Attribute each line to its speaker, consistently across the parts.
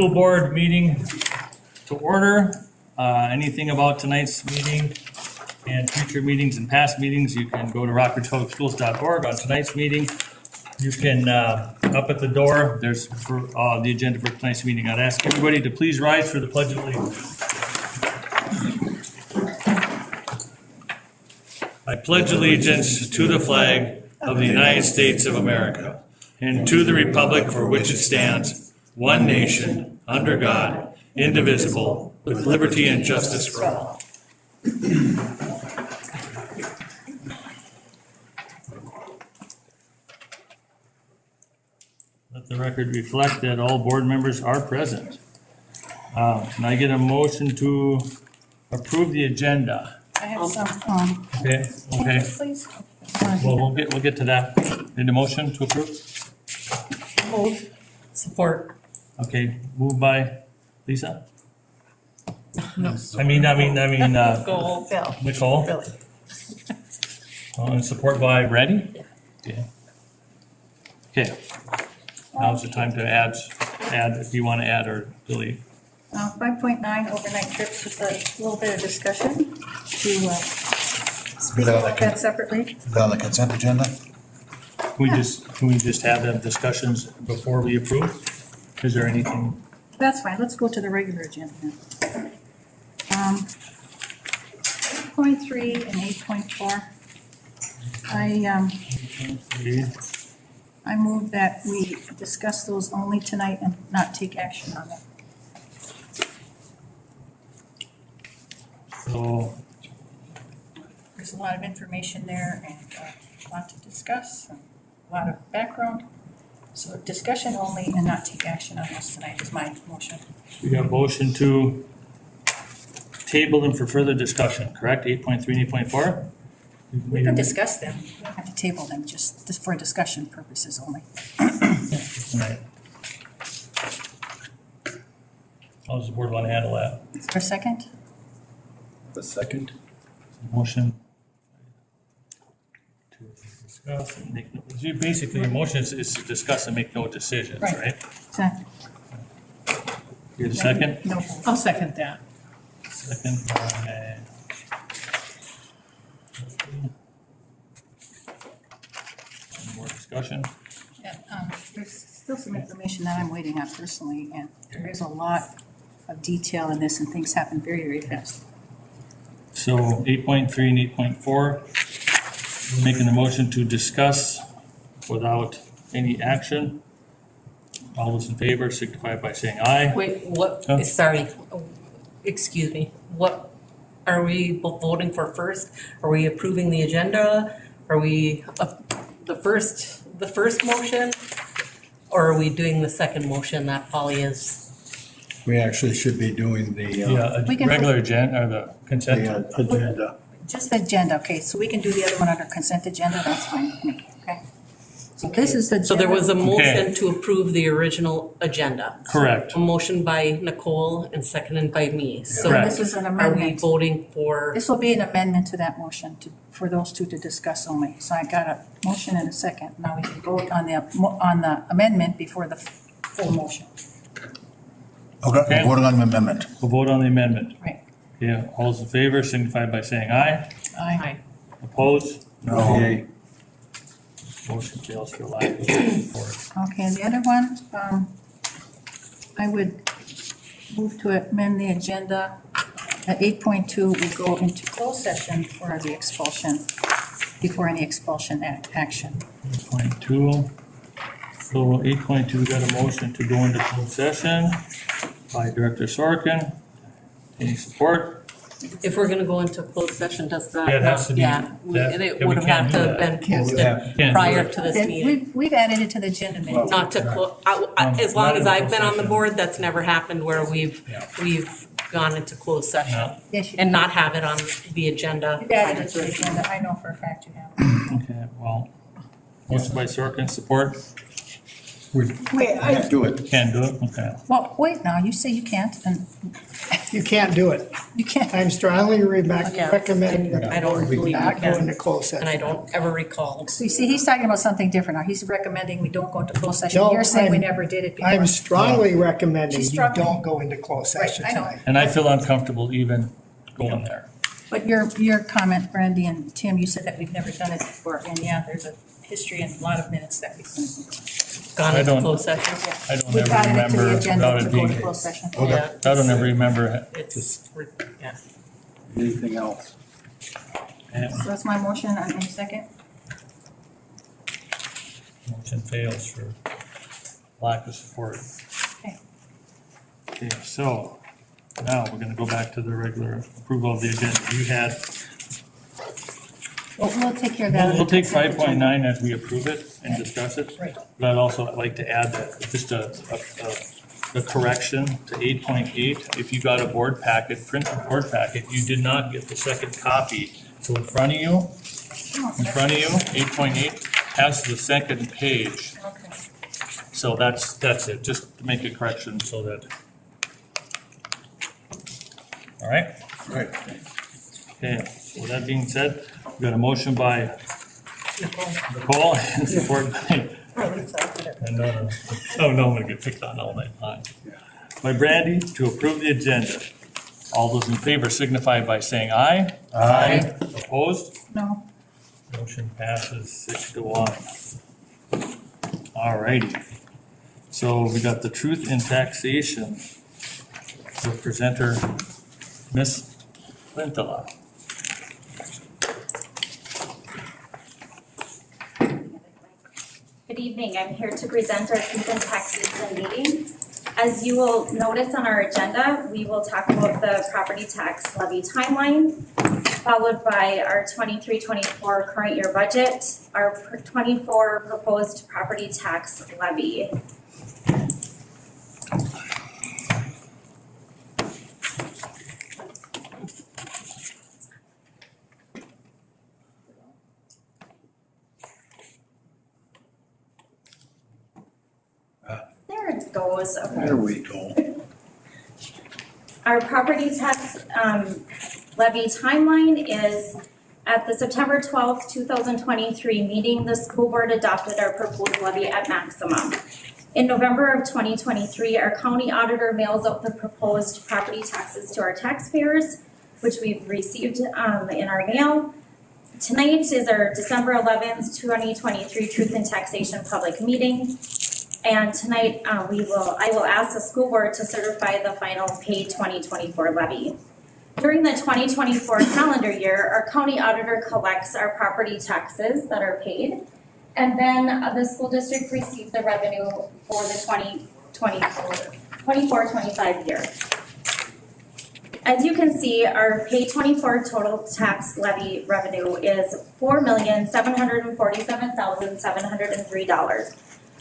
Speaker 1: School board meeting to order. Anything about tonight's meeting and future meetings and past meetings, you can go to rockridgepublicschools.org. On tonight's meeting, you can, up at the door, there's the agenda for tonight's meeting. I'd ask everybody to please rise for the Pledge of Allegiance. I pledge allegiance to the flag of the United States of America and to the republic for which it stands, one nation, under God, indivisible, with liberty and justice for all. Let the record reflect that all board members are present. Can I get a motion to approve the agenda?
Speaker 2: I have some,
Speaker 1: Okay,
Speaker 2: please.
Speaker 1: well, we'll get to that. Need a motion to approve?
Speaker 2: Move. Support.
Speaker 1: Okay, moved by Lisa?
Speaker 2: No.
Speaker 1: I mean,
Speaker 2: Go, Bill.
Speaker 1: Nicole?
Speaker 2: Billy.
Speaker 1: And support by Reddy? Yeah. Okay. Now's the time to add if you want to add or delete.
Speaker 2: 5.9 overnight trips, just a little bit of discussion to
Speaker 3: Put
Speaker 2: look at separately.
Speaker 3: on the consent agenda?
Speaker 1: Can we just have them discussions before we approve? Is there anything?
Speaker 2: That's fine, let's go to the regular agenda now. 8.3 and 8.4. I move that we discuss those only tonight and not take action on them.
Speaker 1: So,
Speaker 2: There's a lot of information there and a lot to discuss, and a lot of background. So discussion only and not take action on this tonight is my motion.
Speaker 1: we got a motion to table them for further discussion, correct? 8.3 and 8.4?
Speaker 2: We can discuss them, we don't have to table them, just for discussion purposes only.
Speaker 1: Right. How does the board want to handle that?
Speaker 2: Is there a second?
Speaker 3: The second.
Speaker 1: Motion to discuss and make no, basically, the motion is to discuss and make no decisions,
Speaker 2: Right.
Speaker 1: right?
Speaker 2: Second.
Speaker 1: Here's a second?
Speaker 2: No. I'll second that.
Speaker 1: Second by. Any more discussion?
Speaker 2: Yeah, there's still some information that I'm waiting on personally, and there is a lot of detail in this, and things happen very, very fast.
Speaker 1: So 8.3 and 8.4, we're making a motion to discuss without any action. All those in favor signify by saying aye.
Speaker 4: Wait, what,
Speaker 1: Huh?
Speaker 4: sorry, excuse me, what are we voting for first? Are we approving the agenda? Are we, the first motion? Or are we doing the second motion that Polly is?
Speaker 3: We actually should be doing the
Speaker 1: Yeah,
Speaker 2: We can-
Speaker 1: regular agenda, or the consent.
Speaker 3: agenda.
Speaker 2: Just the agenda, okay, so we can do the other one under consent agenda, that's fine with me, okay? So this is the.
Speaker 4: So there was a
Speaker 1: Okay.
Speaker 4: motion to approve the original agenda.
Speaker 1: Correct.
Speaker 4: A motion by Nicole and seconded by me. So
Speaker 1: Correct.
Speaker 2: This is an
Speaker 4: are we
Speaker 2: amendment.
Speaker 4: voting for,
Speaker 2: This will be an amendment to that motion for those two to discuss only. So I got a motion and a second. Now we can vote on the amendment before the full motion.
Speaker 3: Okay, we're voting on the amendment.
Speaker 1: We'll vote on the amendment.
Speaker 2: Right.
Speaker 1: Yeah, all those in favor signify by saying aye.
Speaker 2: Aye.
Speaker 1: Opposed?
Speaker 3: No.
Speaker 1: Yay. Motion fails for lack of support.
Speaker 2: Okay, and the other one, I would move to amend the agenda. At 8.2, we go into closed session for the expulsion, before any expulsion action.
Speaker 1: 8.2. So 8.2, we got a motion to go into closed session by Director Sorkin. Any support?
Speaker 4: if we're gonna go into closed session, does that?
Speaker 1: Yeah, it has to be-
Speaker 4: Yeah,
Speaker 1: that-
Speaker 4: it
Speaker 1: yeah, we
Speaker 4: would
Speaker 1: can't
Speaker 4: have
Speaker 1: do
Speaker 4: to have
Speaker 1: that.
Speaker 4: been
Speaker 3: Can't do that.
Speaker 4: posted
Speaker 1: Can't do
Speaker 4: prior
Speaker 1: that.
Speaker 4: to this
Speaker 2: Then
Speaker 4: meeting.
Speaker 2: we've added it to the agenda minutes.
Speaker 4: Not to, as long as I've been on the board, that's never happened where we've gone into closed session
Speaker 1: No.
Speaker 2: Yes, you
Speaker 4: and not have it on the agenda.
Speaker 2: You've added it to the agenda. I know for a fact you have.
Speaker 1: Okay, well, motion by Sorkin, support
Speaker 3: We
Speaker 5: Wait,
Speaker 3: can't do it.
Speaker 1: Can't do it? Okay.
Speaker 2: Well, wait now, you say you can't, and
Speaker 5: you can't do it.
Speaker 2: you can't.
Speaker 5: I'm strongly
Speaker 4: Yeah.
Speaker 5: recommending
Speaker 4: I don't believe you
Speaker 5: not go into
Speaker 4: can,
Speaker 5: closed
Speaker 4: and I
Speaker 5: session.
Speaker 4: don't ever recall.
Speaker 2: So you see, he's talking about something different now. He's recommending we don't go into closed session.
Speaker 5: No,
Speaker 2: You're saying we
Speaker 5: I'm-
Speaker 2: never did it before.
Speaker 5: I'm strongly recommending
Speaker 2: She's
Speaker 5: you
Speaker 2: struggling.
Speaker 5: don't go into closed
Speaker 2: Right,
Speaker 5: session
Speaker 2: I know.
Speaker 5: tonight.
Speaker 1: And I feel uncomfortable even going there.
Speaker 2: But your comment, Brandy and Tim, you said that we've never done it before, and yeah, there's a history and a lot of minutes that we've done.
Speaker 4: Gone
Speaker 1: I
Speaker 4: into
Speaker 1: don't-
Speaker 4: closed session.
Speaker 1: I don't
Speaker 2: We've
Speaker 1: ever
Speaker 2: added it to
Speaker 1: remember
Speaker 2: the agenda
Speaker 1: without
Speaker 2: to
Speaker 1: it
Speaker 2: go
Speaker 1: being,
Speaker 2: into closed session.
Speaker 4: Yeah,
Speaker 1: I don't ever remember.
Speaker 4: it's, yeah.
Speaker 3: Anything else?
Speaker 2: So that's my motion, and any second?
Speaker 1: Motion fails for lack of support.
Speaker 2: Okay.
Speaker 1: Okay, so now we're gonna go back to the regular approval of the agenda. You had,
Speaker 2: We'll take care of that.
Speaker 1: we'll take 5.9 as we approve it and discuss it.
Speaker 2: Right.
Speaker 1: But I'd also like to add that, just a correction to 8.8. If you got a board packet, printed board packet, you did not get the second copy. So in front of you, 8.8 has the second page.
Speaker 2: Okay.
Speaker 1: So that's it, just to make a correction so that. All right,
Speaker 3: Right.
Speaker 1: okay, with that being said, we got a motion by Nicole and support by, no, I'm gonna get picked on all night long. By Brandy to approve the agenda. All those in favor signify by saying aye.
Speaker 3: Aye.
Speaker 1: Opposed?
Speaker 2: No,
Speaker 1: Motion passes 6-1. All righty. So we got the truth in taxation. The presenter, Ms. Lintala.
Speaker 6: Good evening. I'm here to present our truth and taxation meeting. As you will notice on our agenda, we will talk about the property tax levy timeline, followed by our 23-24 current year budget, our 24 proposed property tax levy. There it goes. Okay.
Speaker 3: There we go.
Speaker 6: Our property tax levy timeline is at the September 12th, 2023 meeting, the school board adopted our proposed levy at maximum. In November of 2023, our county auditor mails out the proposed property taxes to our taxpayers, which we've received in our mail. Tonight is our December 11th, 2023 Truth in Taxation public meeting. And tonight, I will ask the school board to certify the final paid 2024 levy. During the 2024 calendar year, our county auditor collects our property taxes that are paid. And then the school district receives the revenue for the 24-25 year. As you can see, our paid 24 total tax levy revenue is $4,747,703.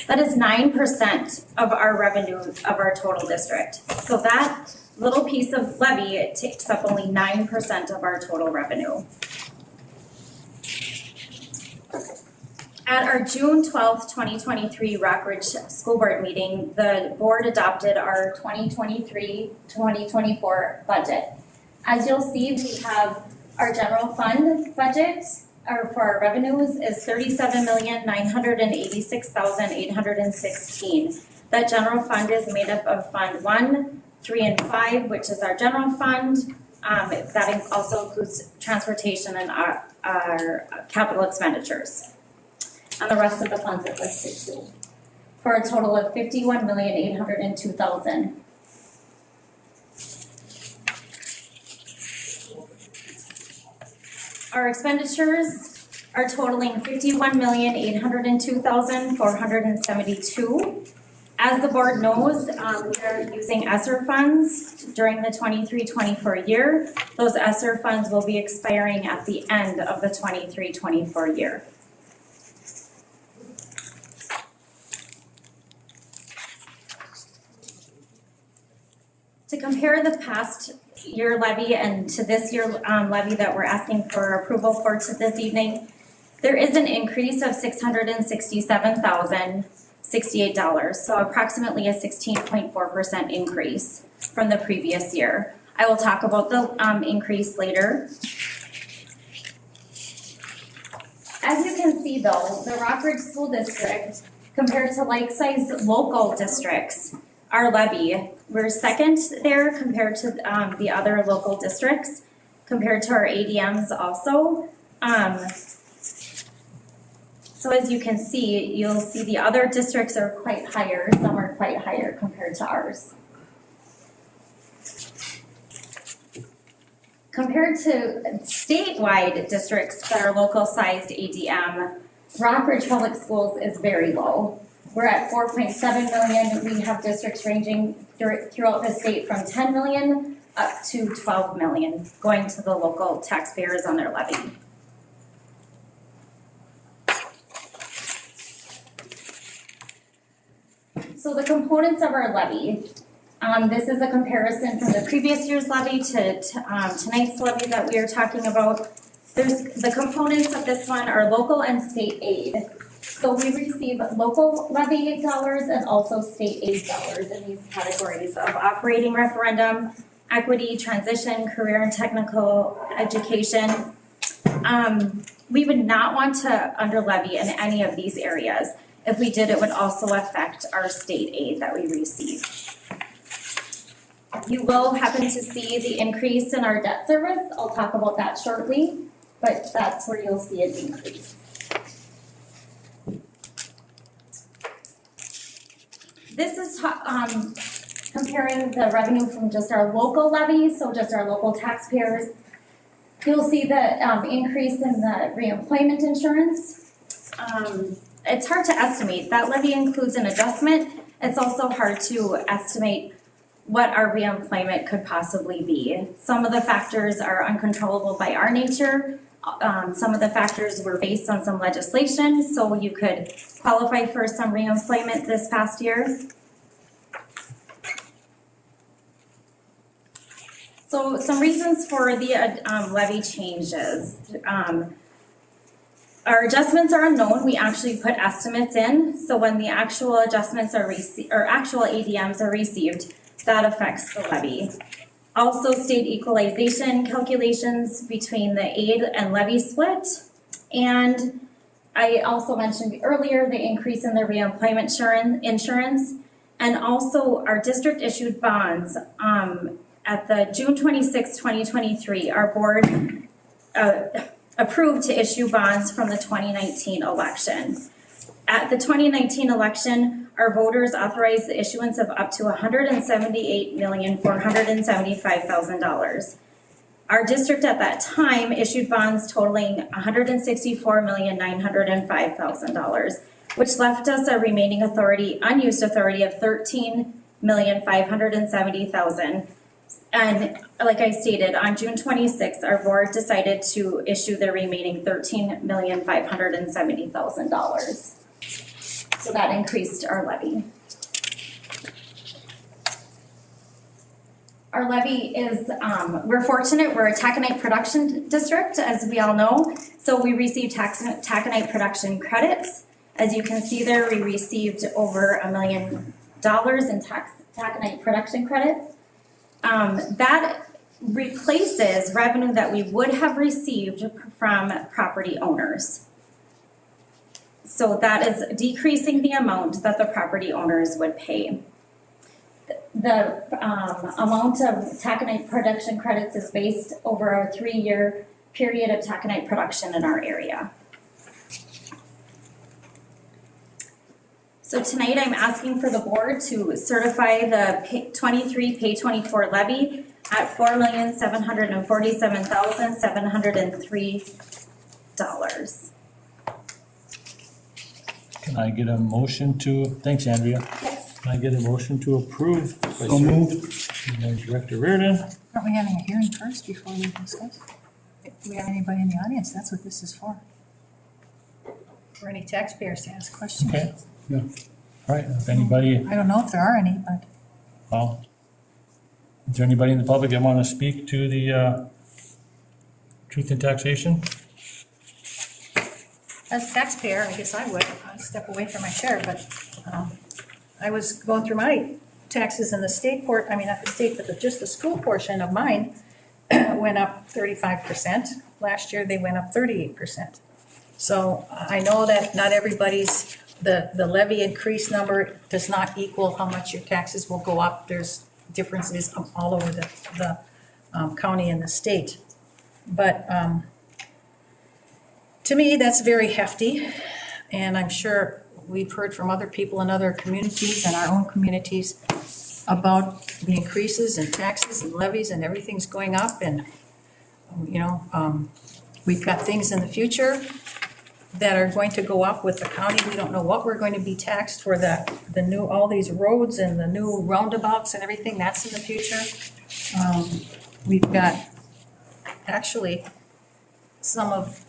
Speaker 6: That is 9% of our revenue of our total district. So that little piece of levy, it takes up only 9% of our total revenue. At our June 12th, 2023 Rockridge School Board meeting, the board adopted our 2023-2024 budget. As you'll see, we have our general fund budget for our revenues is $37,986,816. That general fund is made up of Fund 1, 3, and 5, which is our general fund. That also includes transportation and our capital expenditures. And the rest of the funds are listed too, for a total of $51,802,000. Our expenditures are totaling $51,802,472. As the board knows, we are using ESSER funds during the 23-24 year. Those ESSER funds will be expiring at the end of the 23-24 year. To compare the past year levy and to this year levy that we're asking for approval for this evening, there is an increase of $667,700 $68, so approximately a 16.4% increase from the previous year. I will talk about the increase later. As you can see though, the Rockridge School District, compared to like-sized local districts, our levy, we're second there compared to the other local districts, compared to our ADMs also. So as you can see, you'll see the other districts are quite higher, some are quite higher compared to ours. Compared to statewide districts that are local-sized ADM, Rockridge Public Schools is very low. We're at 4.7 million. We have districts ranging throughout the state from 10 million up to 12 million going to the local taxpayers on their levy. So the components of our levy. This is a comparison from the previous year's levy to tonight's levy that we are talking about. The components of this one are local and state aid. So we receive local levy dollars and also state aid dollars in these categories of operating referendum, equity, transition, career and technical education. We would not want to under levy in any of these areas. If we did, it would also affect our state aid that we receive. You will happen to see the increase in our debt service. I'll talk about that shortly, but that's where you'll see an increase. This is comparing the revenue from just our local levies, so just our local taxpayers. You'll see the increase in the reemployment insurance. It's hard to estimate. That levy includes an adjustment. It's also hard to estimate what our reemployment could possibly be. Some of the factors are uncontrollable by our nature. Some of the factors were based on some legislation, so you could qualify for some reemployment this past year. So some reasons for the levy changes. Our adjustments are unknown. We actually put estimates in, so when the actual adjustments are actual ADMs are received, that affects the levy. Also, state equalization calculations between the aid and levy split. And I also mentioned earlier the increase in the reemployment insurance. And also our district issued bonds. At the June 26, 2023, our board approved to issue bonds from the 2019 election. At the 2019 election, our voters authorized the issuance of up to $178,475,000. Our district at that time issued bonds totaling $164,905,000, which left us a remaining unused authority of $13,570,000. And like I stated, on June 26th, our board decided to issue the remaining $13,570,000. So that increased our levy. Our levy is, we're fortunate, we're a taconite production district, as we all know. So we receive taconite production credits. As you can see there, we received over $1 million in taconite production credits. That replaces revenue that we would have received from property owners. So that is decreasing the amount that the property owners would pay. The amount of taconite production credits is based over a 3-year period of taconite production in our area. So tonight I'm asking for the board to certify the pay 24 levy at $4,747,703.
Speaker 1: Can I get a motion to, thanks Andrea.
Speaker 6: Yes.
Speaker 1: Can I get a motion to approve?
Speaker 3: So moved.
Speaker 1: By Director Reardon.
Speaker 2: Aren't we having a hearing first before we discuss? Do we have anybody in the audience? That's what this is for. For any taxpayers to ask questions.
Speaker 1: Okay.
Speaker 3: Yeah.
Speaker 1: All right, if anybody,
Speaker 2: I don't know if there are any, but
Speaker 1: well, is there anybody in the public that want to speak to the truth in taxation?
Speaker 2: as a taxpayer, I guess I would. I'd step away from my chair, but I was going through my taxes in the state not the state, but just the school portion of mine went up 35%. Last year, they went up 38%. So I know that not everybody's, the levy increase number does not equal how much your taxes will go up. There's differences all over the county and the state. But to me, that's very hefty. And I'm sure we've heard from other people in other communities and our own communities about the increases in taxes and levies and everything's going up. And, we've got things in the future that are going to go up with the county. We don't know what we're going to be taxed for the new, all these roads and the new roundabouts and everything, that's in the future. We've got actually some of,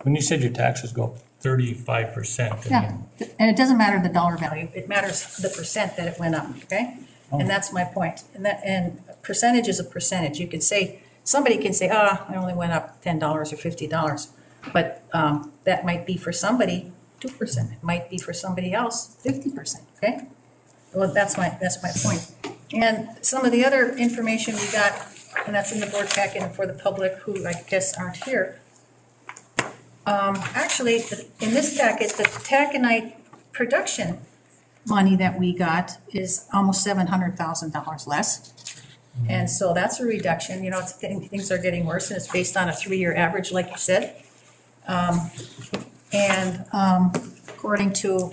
Speaker 1: When you said your taxes go up 35%.
Speaker 2: yeah, and it doesn't matter the dollar value, it matters the percent that it went up, okay? And that's my point. And percentage is a percentage. You could say, somebody can say, it only went up $10 or $50. But that might be for somebody 2%. It might be for somebody else 50%. Okay. Well, that's my point. And some of the other information we got, and that's in the board packet and for the public who I guess aren't here. Actually, in this packet, the taconite production money that we got is almost $700,000 less. And so that's a reduction. Things are getting worse, and it's based on a 3-year average, like you said. According to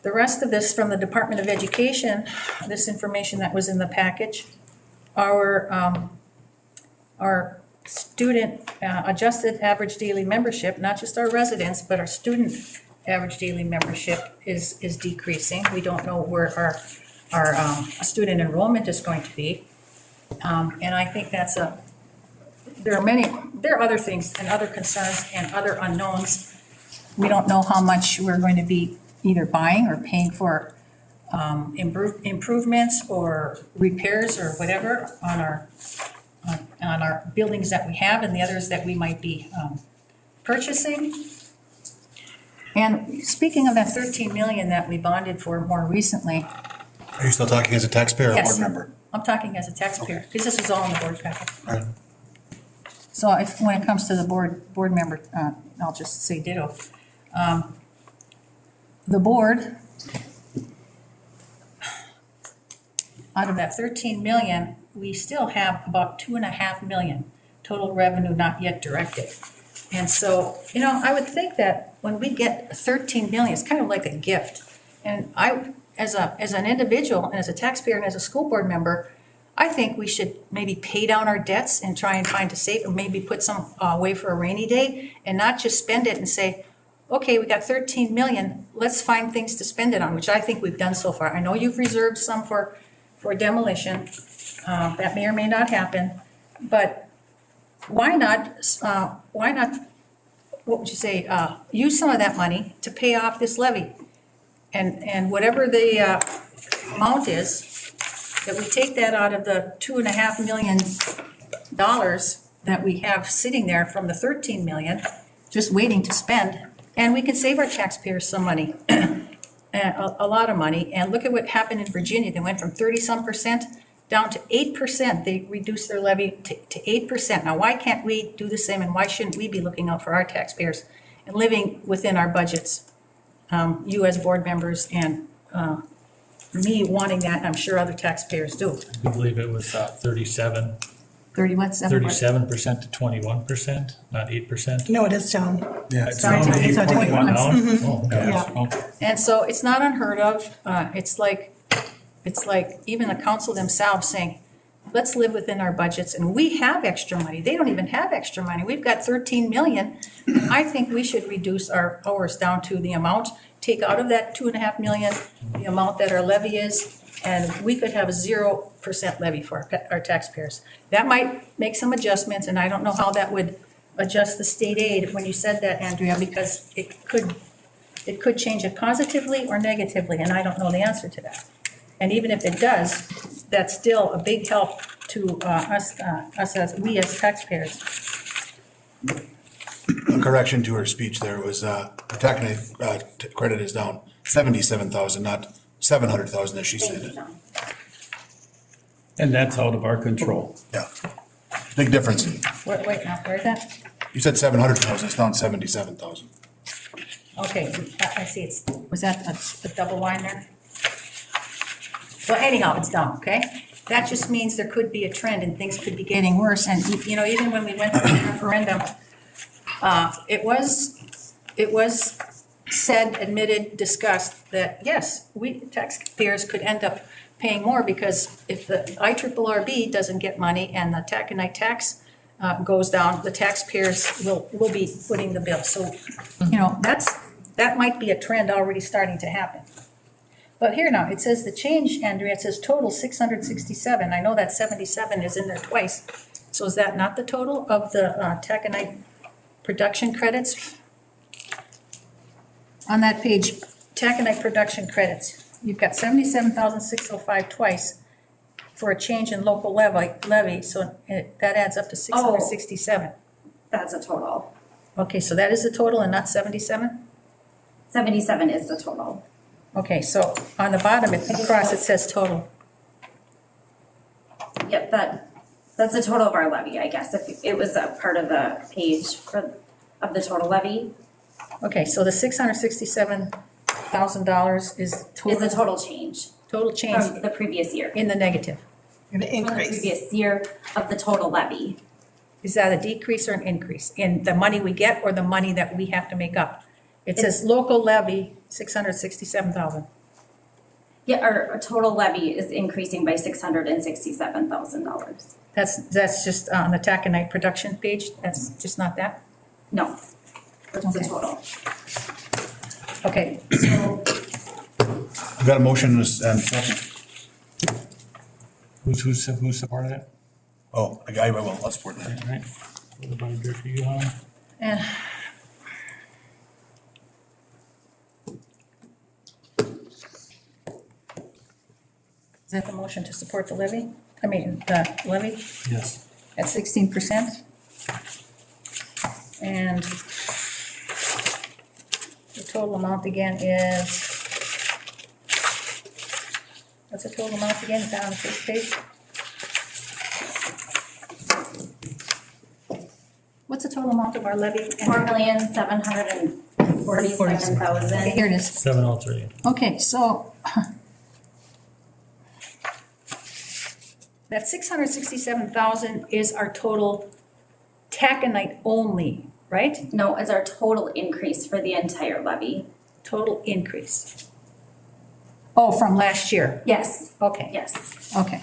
Speaker 2: the rest of this from the Department of Education, this information that was in the package, our student adjusted average daily membership, not just our residents, but our student average daily membership is decreasing. We don't know where our student enrollment is going to be. And I think there are other things and other concerns and other unknowns. We don't know how much we're going to be either buying or paying for improvements or repairs or whatever on our buildings that we have and the others that we might be purchasing. And speaking of that 13 million that we bonded for more recently.
Speaker 7: Are you still talking as a taxpayer or
Speaker 2: Yes.
Speaker 7: board member?
Speaker 2: I'm talking as a taxpayer, because this was all in the board packet.
Speaker 7: Right.
Speaker 2: So when it comes to the board member, I'll just say ditto. The board, out of that 13 million, we still have about 2.5 million total revenue not yet directed. And so, I would think that when we get 13 million, it's kind of like a gift. And I, as an individual and as a taxpayer and as a school board member, I think we should maybe pay down our debts and try and find a safe, or maybe put some away for a rainy day and not just spend it and say, okay, we got 13 million, let's find things to spend it on, which I think we've done so far. I know you've reserved some for demolition. That may or may not happen, but why not, what would you say, use some of that money to pay off this levy? And whatever the amount is, that we take that out of the $2.5 million that we have sitting there from the 13 million, just waiting to spend, and we can save our taxpayers some money, a lot of money. And look at what happened in Virginia. They went from 30-some% down to 8%. They reduced their levy to 8%. Now, why can't we do the same, and why shouldn't we be looking out for our taxpayers and living within our budgets? You as board members and me wanting that, and I'm sure other taxpayers do.
Speaker 1: I believe it was 37%
Speaker 2: 37%.
Speaker 1: to 21%, not 8%.
Speaker 8: No, it is down.
Speaker 7: Yeah,
Speaker 8: It's down to 8.1.
Speaker 1: Oh, gosh.
Speaker 8: Yeah.
Speaker 1: Okay.
Speaker 2: And so it's not unheard of. It's like even the council themselves saying, let's live within our budgets, and we have extra money. They don't even have extra money. We've got 13 million. I think we should reduce our hours down to the amount, take out of that 2.5 million, the amount that our levy is, and we could have a 0% levy for our taxpayers. That might make some adjustments, and I don't know how that would adjust the state aid when you said that, Andrea, because it could change it positively or negatively, and I don't know the answer to that. And even if it does, that's still a big help to us as taxpayers.
Speaker 7: A correction to her speech there was, the taconite credit is down 77,000, not 700,000 as she
Speaker 6: Thank you,
Speaker 7: said.
Speaker 6: John.
Speaker 3: And that's out of our control.
Speaker 7: Yeah. Big difference.
Speaker 2: Wait, now, where's that?
Speaker 7: You said 700,000, it's down 77,000.
Speaker 2: Okay, I see it's, was that a double line there? Well, anyhow, it's down, okay? That just means there could be a trend and things could be getting worse. And, you know, even when we went to the referendum, it was said, admitted, discussed that, yes, we taxpayers could end up paying more because if the IRRB doesn't get money and the taconite tax goes down, the taxpayers will be footing the bill. So, you know, that might be a trend already starting to happen. But here now, it says the change, Andrea, it says total 667. I know that 77 is in there twice. So is that not the total of the taconite production credits? On that page, taconite production credits, you've got 77,605 twice for a change in local levy, so that adds up to 667.
Speaker 6: That's a total.
Speaker 2: Okay, so that is the total and not 77?
Speaker 6: 77 is the total.
Speaker 2: Okay, so on the bottom, across, it says total.
Speaker 6: Yep, that's the total of our levy, I guess, if it was a part of the page of the total levy,
Speaker 2: Okay, so the $667,000 is
Speaker 6: is
Speaker 2: total.
Speaker 6: the total change
Speaker 2: Total change
Speaker 6: from the previous year.
Speaker 2: in the negative.
Speaker 6: From the previous year of the total levy.
Speaker 2: Is that a decrease or an increase in the money we get or the money that we have to make up? It says local levy, 667,000.
Speaker 6: Yeah, our total levy is increasing by $667,000.
Speaker 2: That's just on the taconite production page? That's just not that?
Speaker 6: No, that's the
Speaker 2: Okay.
Speaker 6: total.
Speaker 2: Okay, so
Speaker 7: We've got a motion and a second.
Speaker 1: Who's supporting it?
Speaker 7: Oh, I will, let's support that.
Speaker 1: All right. What about Director Yuhan?
Speaker 2: And is that the motion to support the levy? I mean, the levy
Speaker 1: Yes.
Speaker 2: at 16%? And the total amount again is, what's the total amount again? Is that on the first page? What's the total amount of our levy?
Speaker 6: $4,747,000.
Speaker 2: Okay, here it is.
Speaker 1: 703.
Speaker 2: Okay, so that 667,000 is our total taconite only, right?
Speaker 6: No, it's our total increase for the entire levy.
Speaker 2: Total increase. Oh, from last year.
Speaker 6: Yes,
Speaker 2: Okay.
Speaker 6: yes.
Speaker 2: Okay.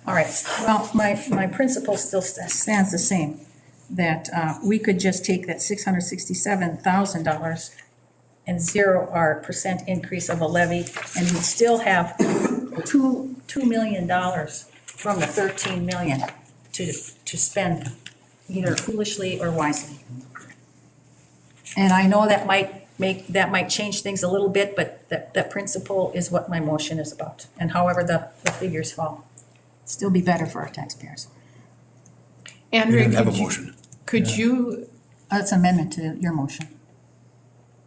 Speaker 2: All right. Well, my principle still stands the same, that we could just take that $667,000 and zero our percent increase of a levy, and we'd still have $2 million from the 13 million to spend either foolishly or wisely. And I know that might change things a little bit, but that principle is what my motion is about. And however the figures fall, still be better for our taxpayers.
Speaker 7: We
Speaker 8: Andrea,
Speaker 7: didn't have a motion.
Speaker 8: could you,
Speaker 2: That's an amendment to your motion.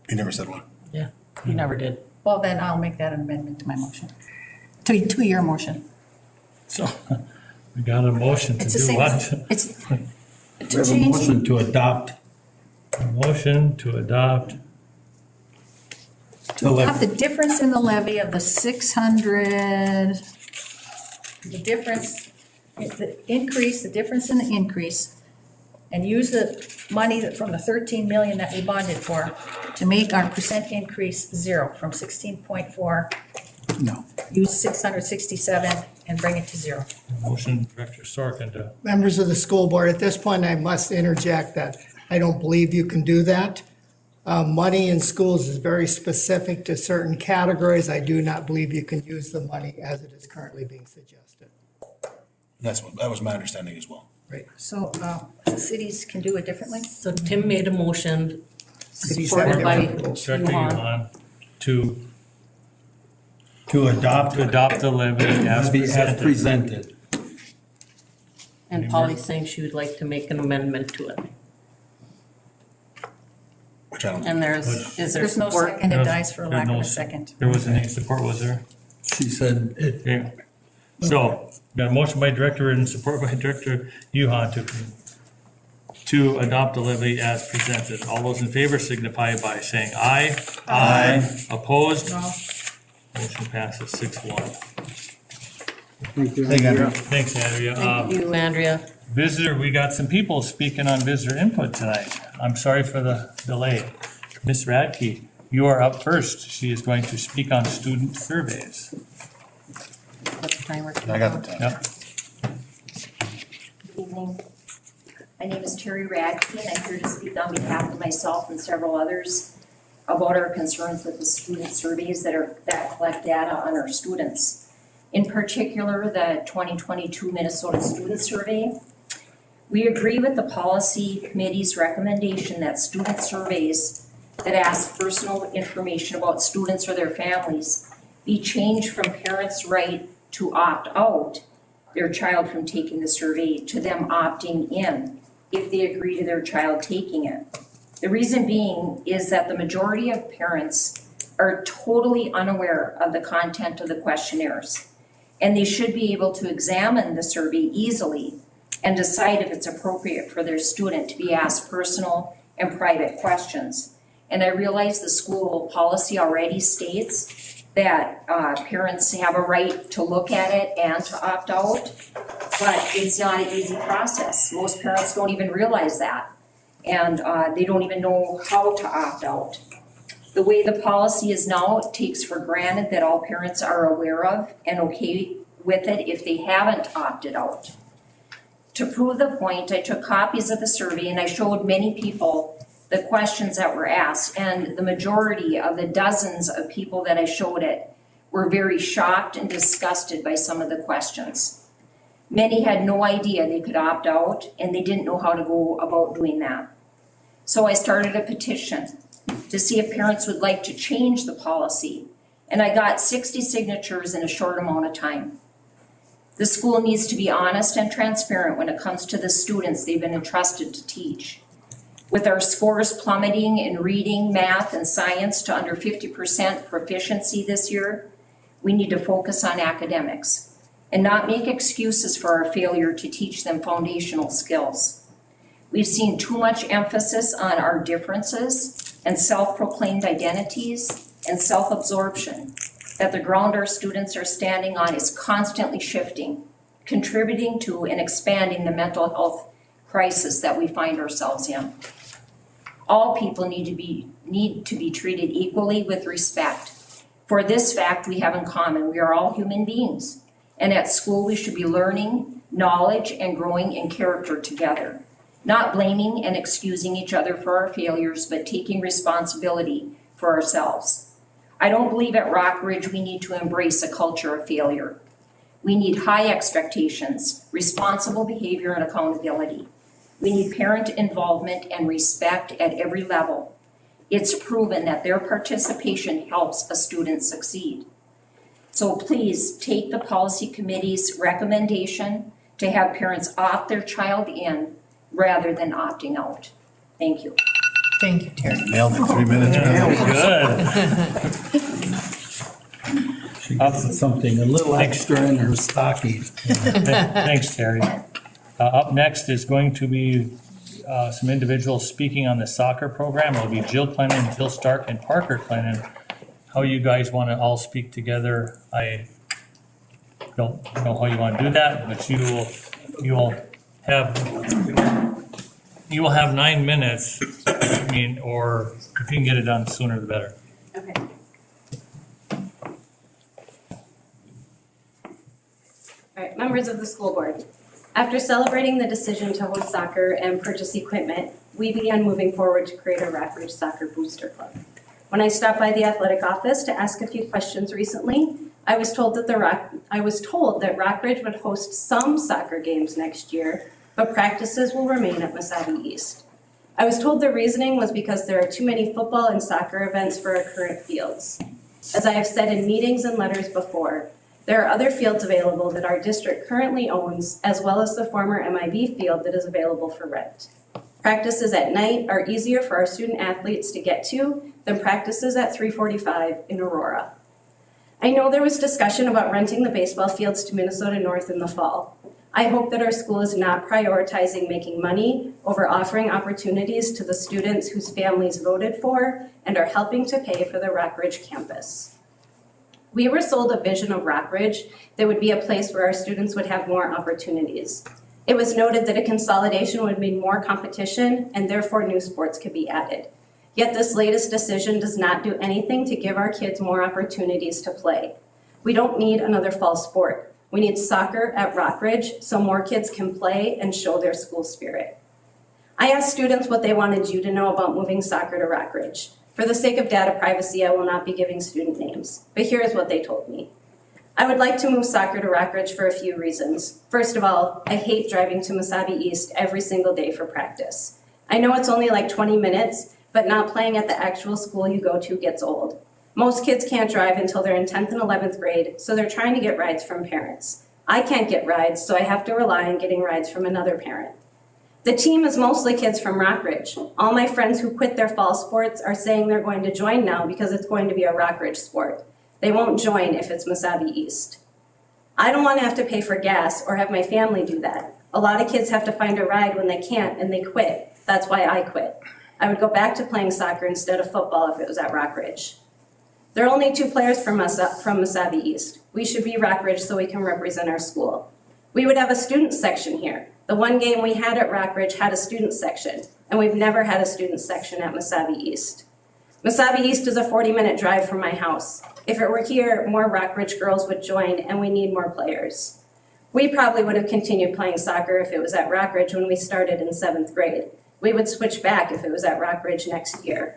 Speaker 7: You never said one.
Speaker 4: Yeah, you never did.
Speaker 2: Well, then I'll make that an amendment to my motion, to your motion.
Speaker 1: So we got a motion to
Speaker 2: It's the
Speaker 1: do
Speaker 2: same,
Speaker 1: what?
Speaker 2: it's
Speaker 3: We
Speaker 2: to
Speaker 3: have a
Speaker 2: change,
Speaker 3: motion to adopt
Speaker 1: A motion to adopt.
Speaker 3: the levy.
Speaker 2: have the difference in the levy of the 600, the difference in the increase, and use the money from the 13 million that we bonded for to make our percent increase zero from 16.4,
Speaker 3: No.
Speaker 2: use 667 and bring it to zero.
Speaker 1: Motion Director Sorkin to,
Speaker 5: Members of the school board, at this point, I must interject that I don't believe you can do that. Money in schools is very specific to certain categories. I do not believe you can use the money as it is currently being suggested.
Speaker 7: That was my understanding as well.
Speaker 2: So cities can do it differently?
Speaker 4: So Tim made a motion,
Speaker 5: Cities
Speaker 4: supported
Speaker 5: have
Speaker 4: by
Speaker 5: different rules.
Speaker 1: Director
Speaker 4: Yuhan.
Speaker 1: Yuhan to
Speaker 3: To adopt
Speaker 1: the levy as
Speaker 3: levy as
Speaker 1: presented.
Speaker 3: presented.
Speaker 4: And Polly's saying she would like to make an amendment to it.
Speaker 7: which I don't.
Speaker 4: And is there
Speaker 2: There's no
Speaker 4: support?
Speaker 2: second, it
Speaker 1: There's-
Speaker 2: dies for
Speaker 1: there's
Speaker 2: lack
Speaker 1: no
Speaker 2: of a
Speaker 1: s-
Speaker 2: second.
Speaker 1: There wasn't any support, was there?
Speaker 3: She said it,
Speaker 1: Okay. So, got a motion by Director and support by Director Yuhan to adopt the levy as presented. All those in favor signify by saying aye. Aye. Opposed?
Speaker 2: No.
Speaker 1: Motion passes 6-1.
Speaker 3: thank you.
Speaker 7: Thank you, Andrew.
Speaker 1: Thanks, Andrea.
Speaker 4: Thank you, Andrea.
Speaker 1: Visitor, we got some people speaking on visitor input tonight. I'm sorry for the delay. Ms. Radke, you are up first. She is going to speak on student surveys.
Speaker 4: What's the timer?
Speaker 7: I got the time.
Speaker 1: Yep.
Speaker 8: Good evening. My name is Terry Radke, and I'm here to speak on behalf of myself and several others about our concerns with the student surveys that collect data on our students. In particular, the 2022 Minnesota Student Survey. We agree with the policy committee's recommendation that student surveys that ask personal information about students or their families be changed from parents' right to opt out their child from taking the survey to them opting in if they agree to their child taking it. The reason being is that the majority of parents are totally unaware of the content of the questionnaires, and they should be able to examine the survey easily and decide if it's appropriate for their student to be asked personal and private questions. And I realize the school policy already states that parents have a right to look at it and to opt out, but it's not an easy process. Most parents don't even realize that, and they don't even know how to opt out. The way the policy is now, it takes for granted that all parents are aware of and okay with it if they haven't opted out. To prove the point, I took copies of the survey and I showed many people the questions that were asked, and the majority of the dozens of people that I showed it were very shocked and disgusted by some of the questions. Many had no idea they could opt out, and they didn't know how to go about doing that. So I started a petition to see if parents would like to change the policy, and I got 60 signatures in a short amount of time. The school needs to be honest and transparent when it comes to the students they've been entrusted to teach. With our scores plummeting in reading, math, and science to under 50% proficiency this year, we need to focus on academics and not make excuses for our failure to teach them foundational skills. We've seen too much emphasis on our differences and self-proclaimed identities and self-absorption that the ground our students are standing on is constantly shifting, contributing to and expanding the mental health crisis that we find ourselves in. All people need to be treated equally with respect. For this fact we have in common, we are all human beings. And at school we should be learning knowledge and growing in character together. Not blaming and excusing each other for our failures, but taking responsibility for ourselves. I don't believe at Rockridge we need to embrace a culture of failure. We need high expectations, responsible behavior, and accountability. We need parent involvement and respect at every level. It's proven that their participation helps a student succeed. So please take the policy committee's recommendation to have parents opt their child in rather than opting out. Thank you.
Speaker 4: Thank you, Terry.
Speaker 7: Nailed it, 3 minutes.
Speaker 1: Good.
Speaker 3: She got something, a little extra in her stocking.
Speaker 1: Thanks, Terry. Up next is going to be some individuals speaking on the soccer program. It'll be Jill Clennon, Jill Stark, and Parker Clennon. How you guys want to all speak together, I don't know how you want to do that, but you will have 9 minutes. I mean, or if you can get it done sooner, the better.
Speaker 6: Okay. All right, members of the school board. After celebrating the decision to host soccer and purchase equipment, we began moving forward to create a Rockridge Soccer Booster Club. When I stopped by the athletic office to ask a few questions recently, I was told that Rockridge would host some soccer games next year, but practices will remain at Mesabi East. I was told the reasoning was because there are too many football and soccer events for our current fields. As I have said in meetings and letters before, there are other fields available that our district currently owns, as well as the former MIB field that is available for rent.
Speaker 9: Practices at night are easier for our student athletes to get to than practices at 3:45 in Aurora. I know there was discussion about renting the baseball fields to Minnesota North in the fall. I hope that our school is not prioritizing making money over offering opportunities to the students whose families voted for and are helping to pay for the Rockridge campus. We were sold a vision of Rockridge that would be a place where our students would have more opportunities. It was noted that a consolidation would mean more competition and therefore new sports could be added. Yet this latest decision does not do anything to give our kids more opportunities to play. We don't need another fall sport. We need soccer at Rockridge so more kids can play and show their school spirit. I asked students what they wanted you to know about moving soccer to Rockridge. For the sake of data privacy, I will not be giving student names, but here is what they told me. I would like to move soccer to Rockridge for a few reasons. First of all, I hate driving to Mesabi East every single day for practice. I know it's only like 20 minutes, but not playing at the actual school you go to gets old. Most kids can't drive until they're in 10th and 11th grade, so they're trying to get rides from parents. I can't get rides, so I have to rely on getting rides from another parent. The team is mostly kids from Rockridge. All my friends who quit their fall sports are saying they're going to join now because it's going to be a Rockridge sport. They won't join if it's Mesabi East. I don't want to have to pay for gas or have my family do that. A lot of kids have to find a ride when they can't and they quit. That's why I quit. I would go back to playing soccer instead of football if it was at Rockridge. There are only 2 players from Mesabi East. We should be Rockridge so we can represent our school. We would have a student section here. The one game we had at Rockridge had a student section, and we've never had a student section at Mesabi East. Mesabi East is a 40-minute drive from my house. If it were here, more Rockridge girls would join, and we need more players. We probably would have continued playing soccer if it was at Rockridge when we started in 7th grade. We would switch back if it was at Rockridge next year.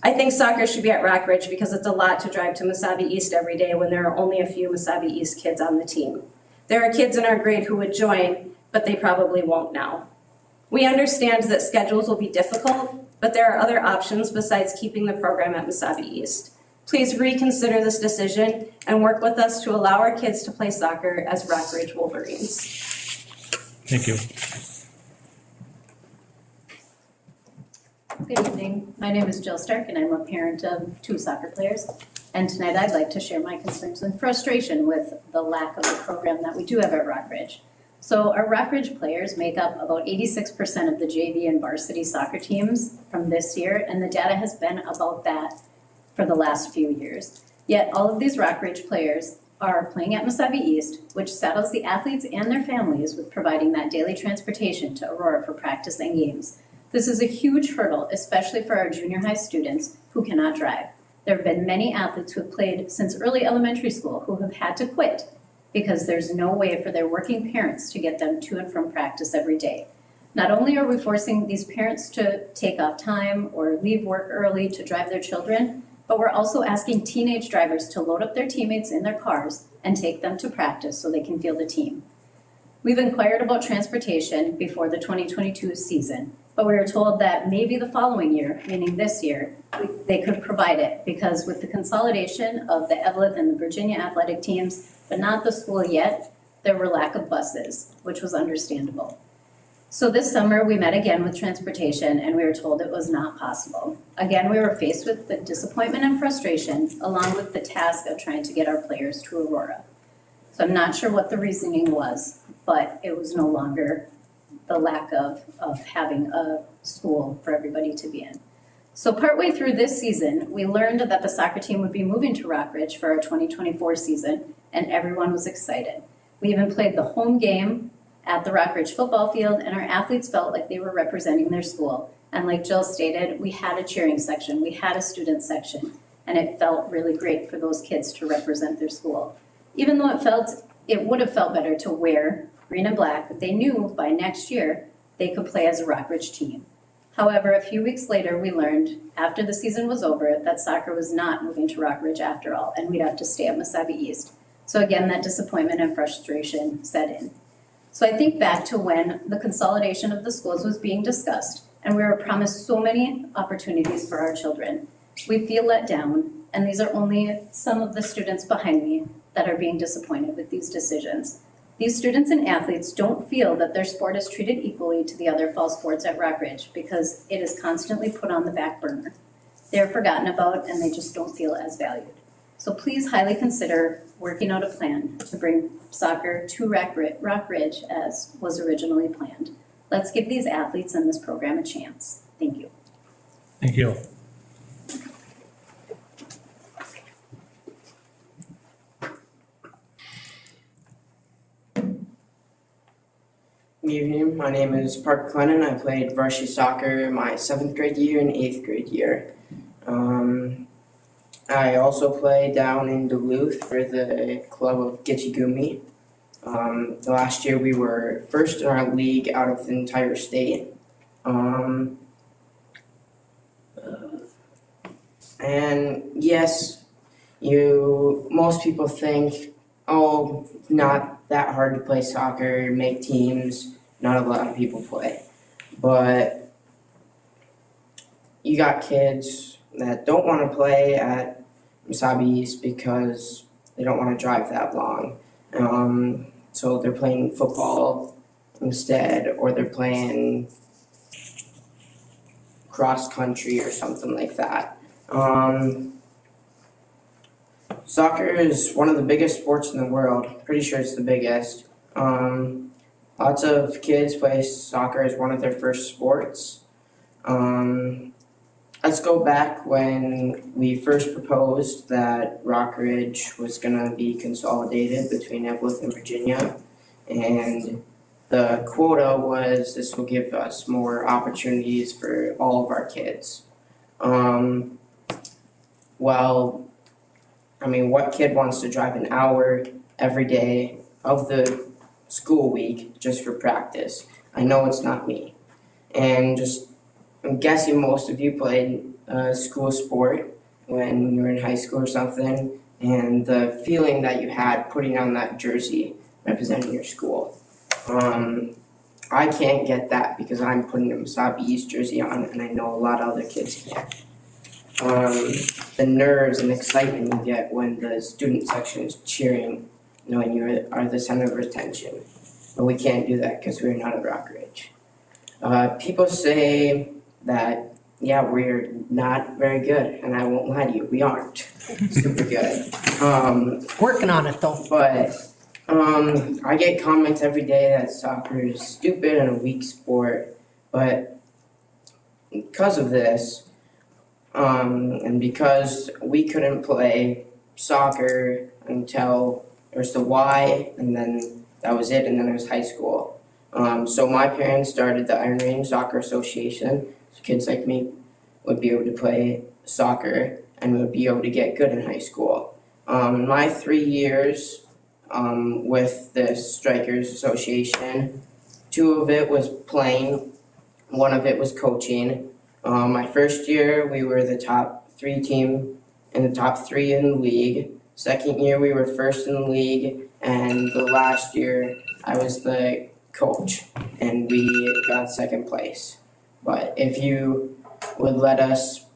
Speaker 9: I think soccer should be at Rockridge because it's a lot to drive to Mesabi East every day when there are only a few Mesabi East kids on the team. There are kids in our grade who would join, but they probably won't now. We understand that schedules will be difficult, but there are other options besides keeping the program at Mesabi East. Please reconsider this decision and work with us to allow our kids to play soccer as Rockridge Wolverines.
Speaker 1: Thank you.
Speaker 10: Good evening. My name is Jill Stark, and I'm a parent of 2 soccer players. And tonight I'd like to share my concerns and frustration with the lack of a program that we do have at Rockridge. So our Rockridge players make up about 86% of the JV and varsity soccer teams from this year, and the data has been about that for the last few years. Yet all of these Rockridge players are playing at Mesabi East, which saddles the athletes and their families with providing that daily transportation to Aurora for practice and games. This is a huge hurdle, especially for our junior high students who cannot drive. There have been many athletes who have played since early elementary school who have had to quit because there's no way for their working parents to get them to and from practice every day. Not only are we forcing these parents to take off time or leave work early to drive their children, but we're also asking teenage drivers to load up their teammates in their cars and take them to practice so they can field a team. We've inquired about transportation before the 2022 season, but we were told that maybe the following year, meaning this year, they could provide it because with the consolidation of the Evelyn and the Virginia athletic teams, but not the school yet, there were lack of buses, which was understandable. So this summer we met again with transportation and we were told it was not possible. Again, we were faced with the disappointment and frustration along with the task of trying to get our players to Aurora. So I'm not sure what the reasoning was, but it was no longer the lack of having a school for everybody to be in. So partway through this season, we learned that the soccer team would be moving to Rockridge for our 2024 season, and everyone was excited. We even played the home game at the Rockridge football field, and our athletes felt like they were representing their school. And like Jill stated, we had a cheering section, we had a student section, and it felt really great for those kids to represent their school. Even though it would have felt better to wear green and black, they knew by next year they could play as a Rockridge team. However, a few weeks later, we learned after the season was over that soccer was not moving to Rockridge after all, and we'd have to stay at Mesabi East. So again, that disappointment and frustration set in. So I think back to when the consolidation of the schools was being discussed, and we were promised so many opportunities for our children. We feel let down, and these are only some of the students behind me that are being disappointed with these decisions. These students and athletes don't feel that their sport is treated equally to the other fall sports at Rockridge because it is constantly put on the back burner. They're forgotten about and they just don't feel as valued. So please highly consider working out a plan to bring soccer to Rockridge as was originally planned. Let's give these athletes and this program a chance. Thank you.
Speaker 1: Thank you.
Speaker 11: Good evening, my name is Parker Clennon. I played varsity soccer my 7th grade year and 8th grade year. I also play down in Duluth for the club of Gitchigumi. The last year we were first in our league out of the entire state. And yes, most people think, oh, it's not that hard to play soccer, make teams, not a lot of people play. But you got kids that don't want to play at Misabi East because they don't want to drive that long. So they're playing football instead, or they're playing cross country or something like that. Soccer is one of the biggest sports in the world. Pretty sure it's the biggest. Lots of kids play soccer as one of their first sports. Let's go back when we first proposed that Rockridge was going to be consolidated between Evelyn and Virginia. And the quota was this will give us more opportunities for all of our kids. Well, I mean, what kid wants to drive an hour every day of the school week just for practice? I know it's not me. And I'm guessing most of you played school sport when you were in high school or something, and the feeling that you had putting on that jersey representing your school. I can't get that because I'm putting a Misabi East jersey on, and I know a lot of other kids can't. The nerves and excitement you get when the student section is cheering, knowing you are the center of attention. But we can't do that because we're not at Rockridge. People say that, yeah, we're not very good, and I won't lie to you, we aren't super good.
Speaker 4: Working on it though.
Speaker 11: But I get comments every day that soccer is stupid and a weak sport, but because of this, and because we couldn't play soccer until there was the Y, and then that was it, and then it was high school. So my parents started the Iron Range Soccer Association, so kids like me would be able to play soccer and would be able to get good in high school. My 3 years with the Strikers Association, 2 of it was playing, 1 of it was coaching. My first year, we were the top 3 team in the top 3 in the league. Second year, we were first in the league, and the last year, I was the coach, and we got 2nd place. But if you would let us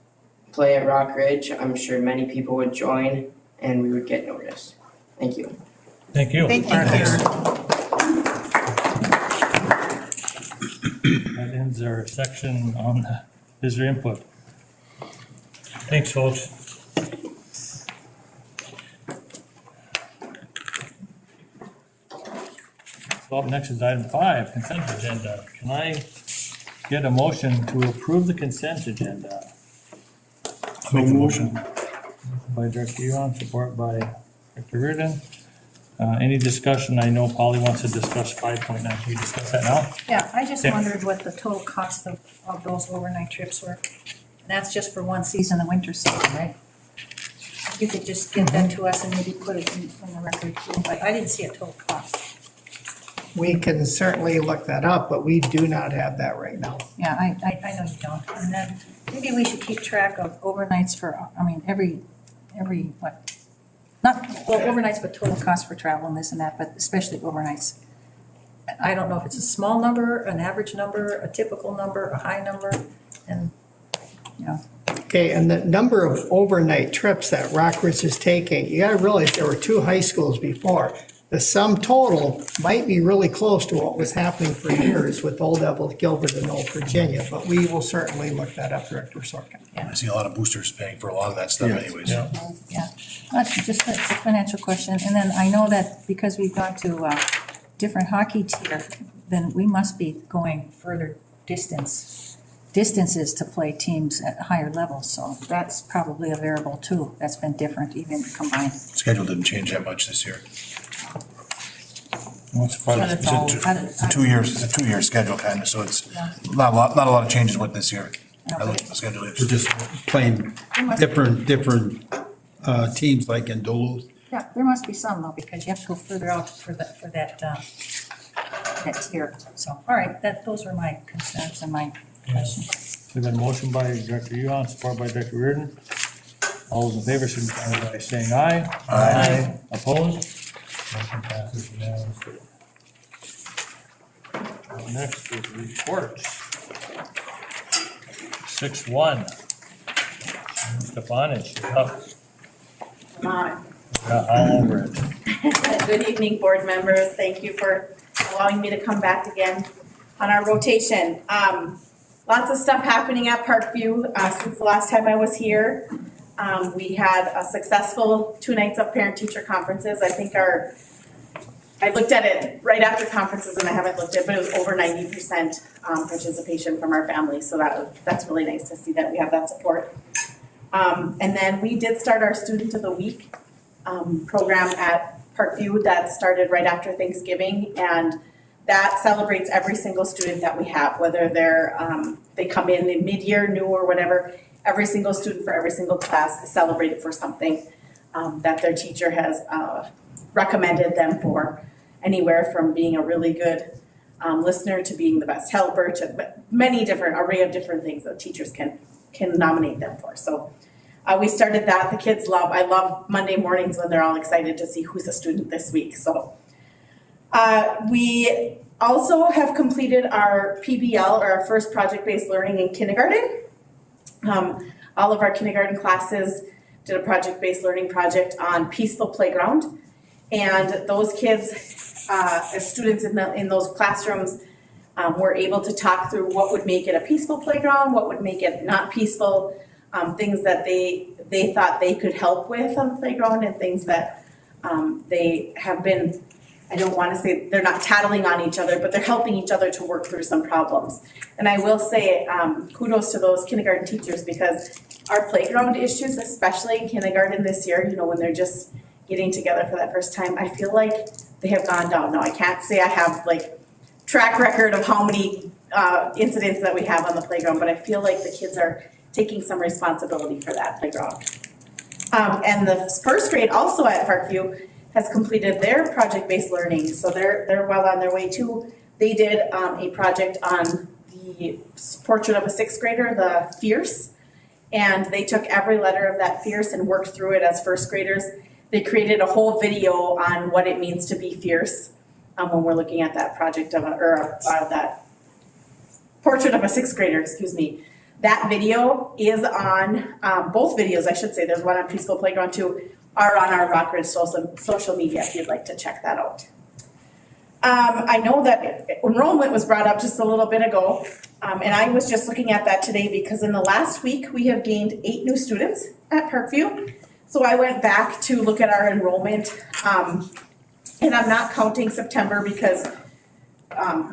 Speaker 11: play at Rockridge, I'm sure many people would join, and we would get noticed. Thank you.
Speaker 1: Thank you.
Speaker 4: Thank you.
Speaker 1: That ends our section on visitor input. Thanks, folks. So up next is item 5, consent agenda. Can I get a motion to approve the consent agenda?
Speaker 7: Make the motion.
Speaker 1: By Director Yuan, support by Director Reardon. Any discussion? I know Polly wants to discuss 5.9. Can we discuss that now?
Speaker 2: Yeah, I just
Speaker 1: Yeah.
Speaker 2: wondered what the total cost of those overnight trips were. And that's just for one season, the winter season, right? If you could just get that to us and maybe put it in the record too, but I didn't see a total cost.
Speaker 5: We can certainly look that up, but we do not have that right now.
Speaker 2: Yeah, I know you don't. And then maybe we should keep track of overnights for, I mean, every, what? Not, well, overnights, but total cost for travel and this and that, but especially overnights. I don't know if it's a small number, an average number, a typical number, a high number, and, you know.
Speaker 5: Okay, and the number of overnight trips that Rockridge is taking, you gotta realize there were 2 high schools before. the sum total might be really close to what was happening for years with Old Devil, Gilbert, and Old Virginia, but we will certainly look that up, Director Sorkin.
Speaker 7: I see a lot of boosters paying for a lot of that stuff anyways.
Speaker 1: Yeah.
Speaker 2: Yeah, that's just a financial question. And then I know that because we've gone to different hockey tier, then we must be going further distances to play teams at higher levels. So that's probably a variable too. That's been different even combined.
Speaker 7: Schedule didn't change that much this year.
Speaker 1: What's part of
Speaker 2: But
Speaker 1: it?
Speaker 2: it's all-
Speaker 7: It's a 2 years, it's a 2-year schedule kind of, so it's not a lot of changes with this year. I looked at the schedule.
Speaker 3: We're just playing different teams like in Duluth.
Speaker 2: Yeah, there must be some though, because you have to go further out for that tier. So, all right, those were my concerns and my questions.
Speaker 1: We've got a motion by Director Yuan, support by Director Reardon. All those in favor, signify by saying aye. Aye. Opposed? Motion passes unanimously. Next is reports. 6-1. Stefanich, you're up. Yeah, all over it.
Speaker 12: Good evening, board members. Thank you for allowing me to come back again on our rotation. Lots of stuff happening at Parkview since the last time I was here. We had a successful 2 nights of parent-teacher conferences. I looked at it right after conferences and I haven't looked at it, but it was over 90% participation from our families. So that's really nice to see that we have that support. And then we did start our Student of the Week program at Parkview that started right after Thanksgiving, and that celebrates every single student that we have, whether they come in mid-year, new or whatever. Every single student for every single class is celebrated for something that their teacher has recommended them for, anywhere from being a really good listener to being the best helper to many different array of different things that teachers can nominate them for. So we started that. The kids I love Monday mornings when they're all excited to see who's a student this week. So we also have completed our PBL, or our first project-based learning in kindergarten. All of our kindergarten classes did a project-based learning project on peaceful playground. And those kids, as students in those classrooms, were able to talk through what would make it a peaceful playground, what would make it not peaceful, things that they thought they could help with on the playground, and things that they have been, I don't want to say they're not tattling on each other, but they're helping each other to work through some problems. And I will say kudos to those kindergarten teachers, because our playground issues, especially in kindergarten this year, when they're just getting together for that first time, I feel like they have gone down. Now, I can't say I have track record of how many incidents that we have on the playground, but I feel like the kids are taking some responsibility for that playground. And the first grade also at Parkview has completed their project-based learning, so they're well on their way too. They did a project on the portrait of a 6th grader, the Fierce, and they took every letter of that Fierce and worked through it as first graders. They created a whole video on what it means to be fierce when we're looking at that project that portrait of a 6th grader, excuse me. That video is on, both videos, I should say, there's one on Peaceful Playground too, are on our Rockridge social media if you'd like to check that out. I know that enrollment was brought up just a little bit ago, and I was just looking at that today because in the last week we have gained 8 new students at Parkview. So I went back to look at our enrollment, and I'm not counting September because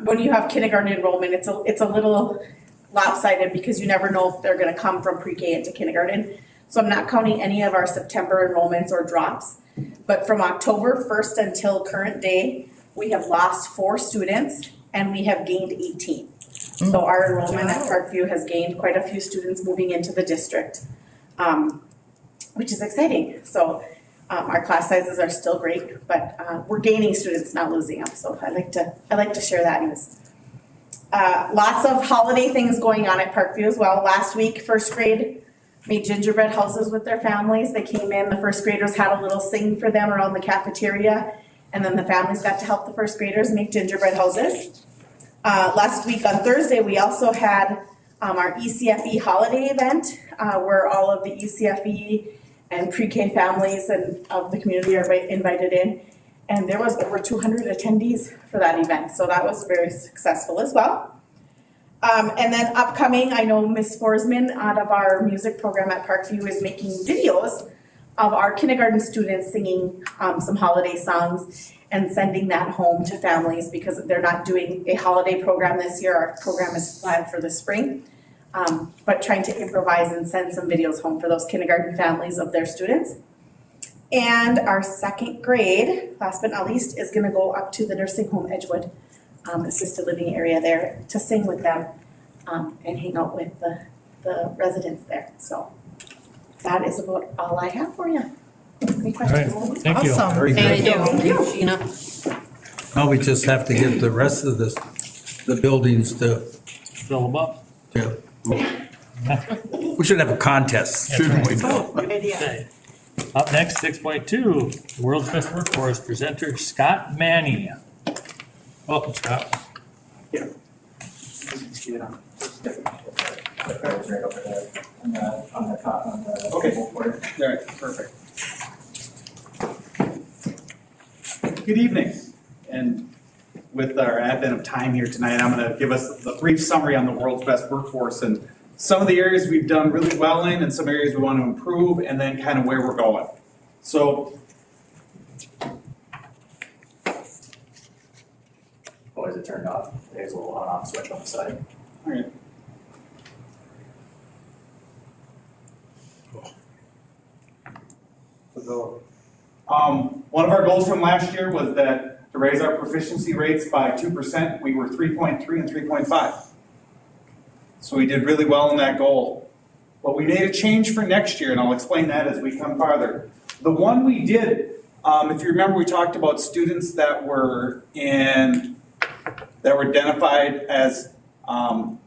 Speaker 12: when you have kindergarten enrollment, it's a little lopsided because you never know if they're going to come from pre-K into kindergarten. So I'm not counting any of our September enrollments or drops. But from October 1st until current day, we have lost 4 students and we have gained 18. So our enrollment at Parkview has gained quite a few students moving into the district, which is exciting. So our class sizes are still great, but we're gaining students, not losing them. So I like to share that news. Lots of holiday things going on at Parkview as well. Last week, first grade made gingerbread houses with their families. They came in, the first graders had a little sing for them around the cafeteria, and then the families got to help the first graders make gingerbread houses. Last week on Thursday, we also had our ECFE holiday event where all of the ECFE and pre-K families and of the community are invited in. And there was over 200 attendees for that event, so that was very successful as well. And then upcoming, I know Miss Forsman out of our music program at Parkview is making videos of our kindergarten students singing some holiday songs and sending that home to families because they're not doing a holiday program this year. Our program is planned for the spring, but trying to improvise and send some videos home for those kindergarten families of their students. And our second grade, last but not least, is gonna go up to the nursing home Edgewood assisted living area there to sing with them and hang out with the residents there. So that is about all I have for you. Any questions?
Speaker 1: All right, thank you.
Speaker 2: Awesome.
Speaker 3: Very good.
Speaker 4: Thank you, Sheena.
Speaker 3: Now we just have to get the rest of the buildings to,
Speaker 1: Fill them up.
Speaker 3: we should have a contest, shouldn't we?
Speaker 4: Good idea.
Speaker 1: Okay. Up next, 6.2, World's Best Workforce presenter Scott Manny. Welcome, Scott.
Speaker 13: Yeah. Right over there on the top, on the. Okay, all right, perfect. Good evening, and with our advent of time here tonight, I'm going to give us a brief summary on the world's best workforce and some of the areas we've done really well in and some areas we want to improve, and then kind of where we're going. So, oh, is it turned off? There's a little on-off switch on the side. All right. One of our goals from last year was that to raise our proficiency rates by 2%. We were 3.3 and 3.5. So we did really well in that goal. But we made a change for next year, and I'll explain that as we come farther. The one we did, if you remember, we talked about students that were identified as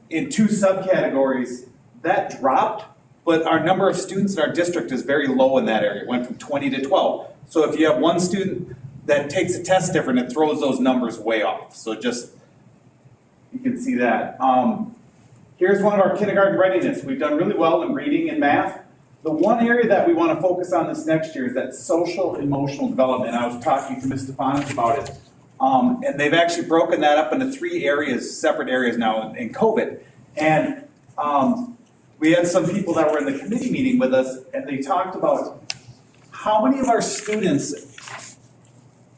Speaker 13: in two subcategories. That dropped, but our number of students in our district is very low in that area. It went from 20 to 12. So if you have one student that takes a test different, it throws those numbers way off. So just, you can see that. Here's one of our kindergarten readiness. We've done really well in reading and math. The one area that we want to focus on this next year is that social emotional development. I was talking to Ms. Stefanich about it. And they've actually broken that up into 3 areas, separate areas now in COVID. And we had some people that were in the committee meeting with us, and they talked about how many of our students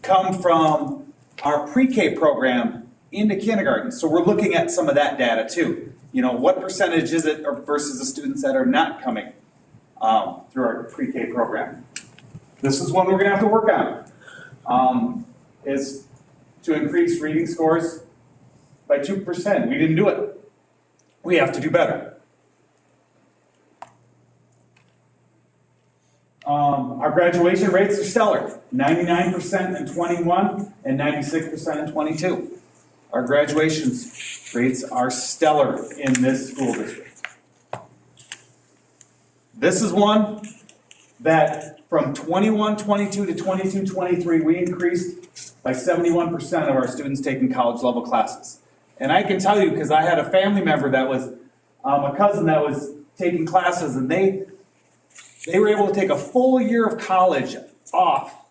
Speaker 13: come from our pre-K program into kindergarten. So we're looking at some of that data too. You know, what percentage is it versus the students that are not coming through our pre-K program? This is one we're gonna have to work on, is to increase reading scores by 2%. We didn't do it. We have to do better. Our graduation rates are stellar, 99% in 21 and 96% in 22. Our graduation rates are stellar in this school district. This is one that from 21-22 to 22-23, we increased by 71% of our students taking college level classes. And I can tell you, because I had a family member that was, a cousin that was taking classes, and they were able to take a full year of college off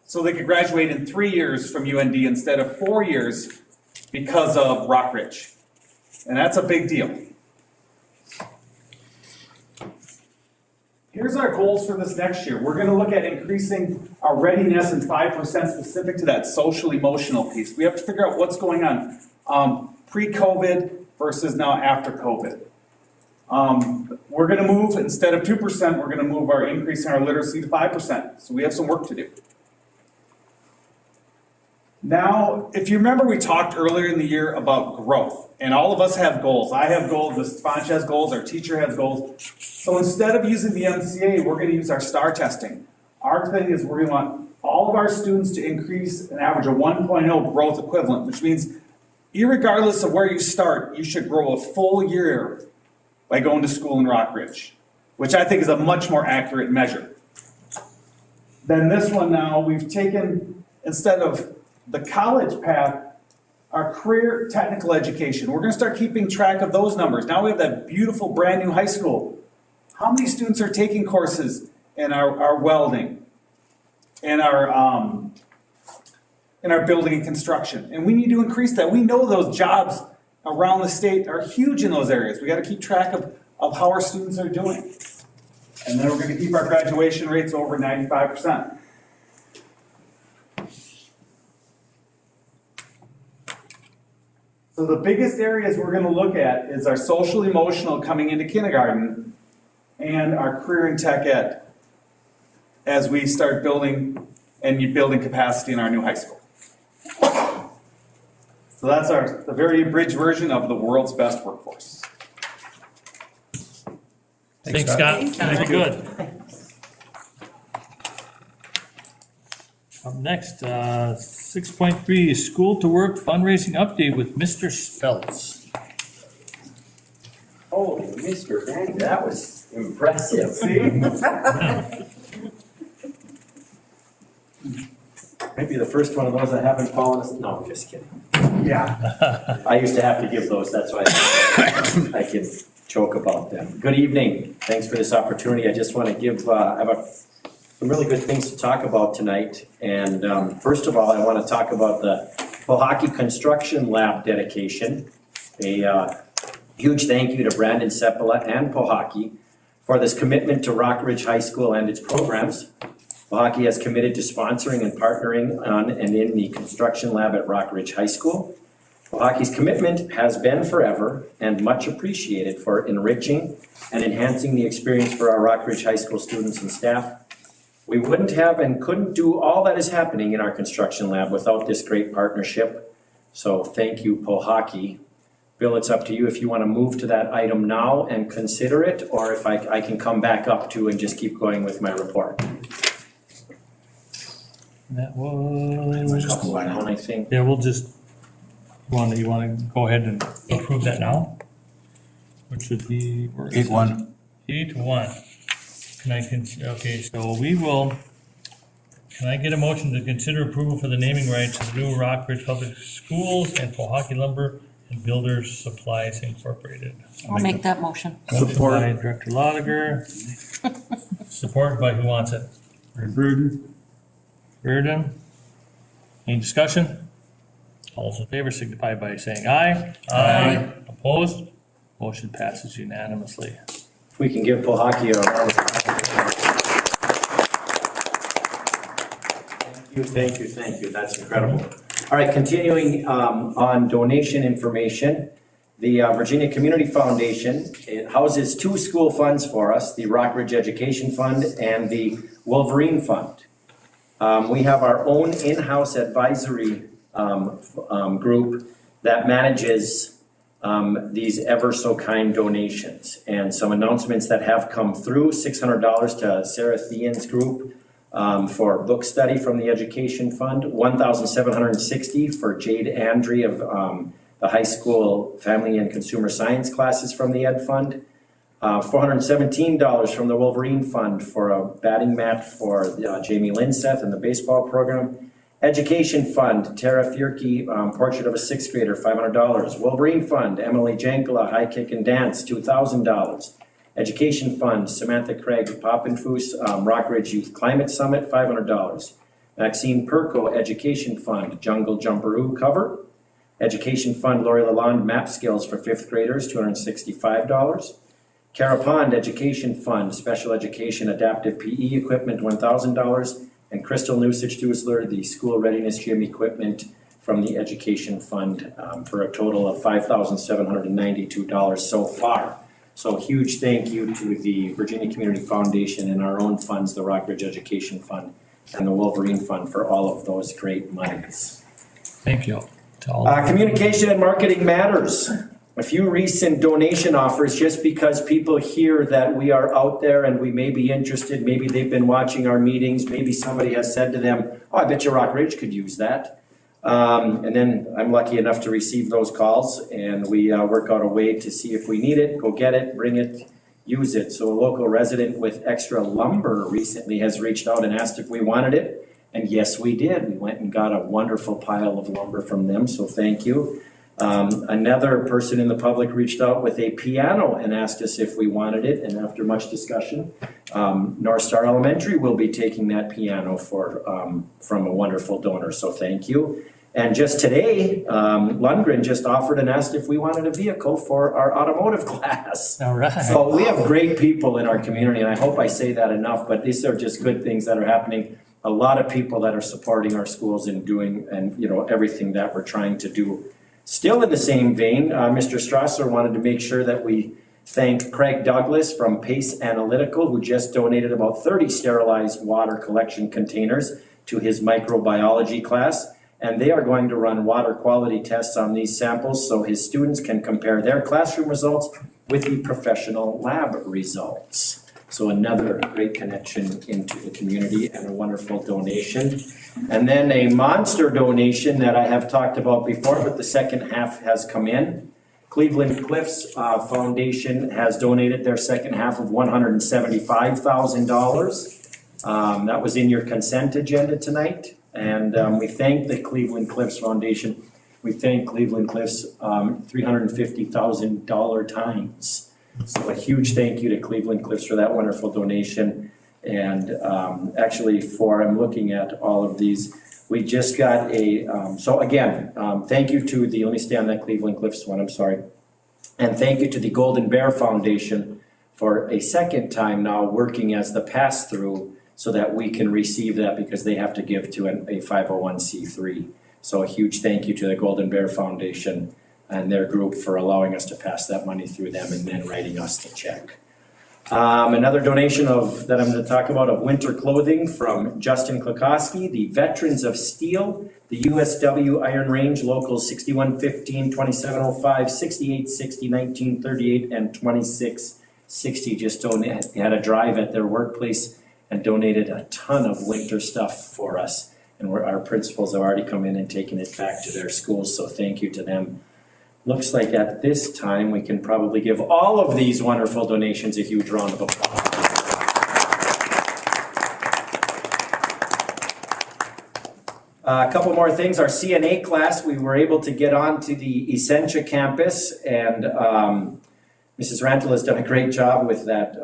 Speaker 13: so they could graduate in 3 years from UND instead of 4 years because of Rockridge. And that's a big deal. Here's our goals for this next year. We're going to look at increasing our readiness in 5% specific to that social emotional piece. We have to figure out what's going on pre-COVID versus now after COVID. We're going to move, instead of 2%, we're going to move our increase in our literacy to 5%. So we have some work to do. Now, if you remember, we talked earlier in the year about growth, and all of us have goals. I have goals, Ms. Sponge has goals, our teacher has goals. So instead of using the MCA, we're going to use our STAR testing. Our thing is we're going to want all of our students to increase an average of 1.0 growth equivalent, which means irregardless of where you start, you should grow a full year by going to school in Rockridge, which I think is a much more accurate measure. Then this one now, we've taken, instead of the college path, our career technical education. We're going to start keeping track of those numbers. Now we have that beautiful brand new high school. How many students are taking courses in our welding, in our in our building and construction. And we need to increase that. We know those jobs around the state are huge in those areas. We got to keep track of how our students are doing. And then we're going to keep our graduation rates over 95%. So the biggest areas we're going to look at is our social emotional coming into kindergarten and our career in tech ed as we start building capacity in our new high school. So that's the very abridged version of the world's best workforce.
Speaker 1: Thanks, Scott. Very good. Up next, 6.3, School to Work Fundraising Update with Mr. Speltz.
Speaker 14: Oh, Mr. Dang, that was impressive.
Speaker 13: See?
Speaker 14: Maybe the first one of those that haven't fallen asleep. No, I'm just kidding.
Speaker 13: Yeah.
Speaker 14: I used to have to give those, that's why I can joke about them. Good evening. Thanks for this opportunity. I just want to give, I have some really good things to talk about tonight. And first of all, I want to talk about the Hockey Construction Lab dedication. A huge thank you to Brandon Seppala and Hockey for this commitment to Rockridge High School and its programs. Hockey has committed to sponsoring and partnering on and in the construction lab at Rockridge High School. Hockey's commitment has been forever and much appreciated for enriching and enhancing the experience for our Rockridge High School students and staff. We wouldn't have and couldn't do all that is happening in our construction lab without this great partnership. So thank you, Hockey. Bill, it's up to you if you want to move to that item now and consider it, or if I can come back up to and just keep going with my report.
Speaker 1: That was,
Speaker 14: I think.
Speaker 1: yeah, we'll just, you want to go ahead and approve that now? Which would be.
Speaker 3: 8-1.
Speaker 1: 8-1. Okay, so we will, can I get a motion to consider approval for the naming rights of the new Rockridge Public Schools and Hockey Lumber and Builders Supplies Incorporated?
Speaker 4: I'll make that motion.
Speaker 1: Motion by Director Lotiger, supported by who wants it? Reardon. Any discussion? All those in favor signify by saying aye. Aye. Opposed? Motion passes unanimously.
Speaker 14: If we can give Hockey a round of Thank you. That's incredible. All right, continuing on donation information. The Virginia Community Foundation, it houses two school funds for us, the Rockridge Education Fund and the Wolverine Fund. We have our own in-house advisory group that manages these ever so kind donations. And some announcements that have come through: $600 to Sarah Thean's group for book study from the Education Fund, $1,760 for Jade Andry of the high school family and consumer science classes from the Ed Fund, $417 from the Wolverine Fund for a batting mat for Jamie Linseth and the baseball program. Education Fund, Tara Fierke, portrait of a sixth grader, $500. Wolverine Fund, Emily Jankala, high kick and dance, $2,000. Education Fund, Samantha Craig, Poppenfuss, Rockridge Youth Climate Summit, $500. Maxine Perko, Education Fund, Jungle Jumperoo cover. Education Fund, Lori Lalonde, map skills for fifth graders, $265. Cara Pond Education Fund, Special Education Adaptive PE Equipment, $1,000. And Crystal Nusich-Dusler, the School Readiness Gym Equipment from the Education Fund, for a total of $5,792 so far. So huge thank you to the Virginia Community Foundation and our own funds, the Rockridge Education Fund and the Wolverine Fund, for all of those great monies.
Speaker 1: Thank you.
Speaker 14: Communication and marketing matters. A few recent donation offers, just because people hear that we are out there and we may be interested, maybe they've been watching our meetings, maybe somebody has said to them, oh, I bet you Rockridge could use that. And then I'm lucky enough to receive those calls, and we work out a way to see if we need it, go get it, bring it, use it. So a local resident with extra lumber recently has reached out and asked if we wanted it. And yes, we did. We went and got a wonderful pile of lumber from them, so thank you. Another person in the public reached out with a piano and asked us if we wanted it, and after much discussion, North Star Elementary will be taking that piano from a wonderful donor, so thank you. And just today, Lundgren just offered and asked if we wanted a vehicle for our automotive class.
Speaker 1: All right.
Speaker 14: So we have great people in our community, and I hope I say that enough, but these are just good things that are happening. A lot of people that are supporting our schools and doing, and everything that we're trying to do. Still in the same vein, Mr. Strasser wanted to make sure that we thank Craig Douglas from Pace Analytical, who just donated about 30 sterilized water collection containers to his microbiology class. And they are going to run water quality tests on these samples so his students can compare their classroom results with the professional lab results. So another great connection into the community and a wonderful donation. And then a monster donation that I have talked about before, but the second half has come in. Cleveland Cliffs Foundation has donated their second half of $175,000. That was in your consent agenda tonight. And we thank the Cleveland Cliffs Foundation. We thank Cleveland Cliffs $350,000 times. So a huge thank you to Cleveland Cliffs for that wonderful donation. And actually I'm looking at all of these. We just got so again, thank you to let me stay on that Cleveland Cliffs one, I'm sorry. And thank you to the Golden Bear Foundation for a second time now working as the pass-through so that we can receive that because they have to give to a 501c3. So a huge thank you to the Golden Bear Foundation and their group for allowing us to pass that money through them and then writing us the check. Another donation that I'm going to talk about of winter clothing from Justin Klakowski, the Veterans of Steel, the USW Iron Range Locals 6115, 2705, 6860, 1938, and 2660 just had a drive at their workplace and donated a ton of winter stuff for us. And our principals have already come in and taken it back to their schools, so thank you to them. Looks like at this time we can probably give all of these wonderful donations a huge round of applause. A couple more things. Our CNA class, we were able to get on to the Essentia campus, and Mrs. Rantel has done a great job with that.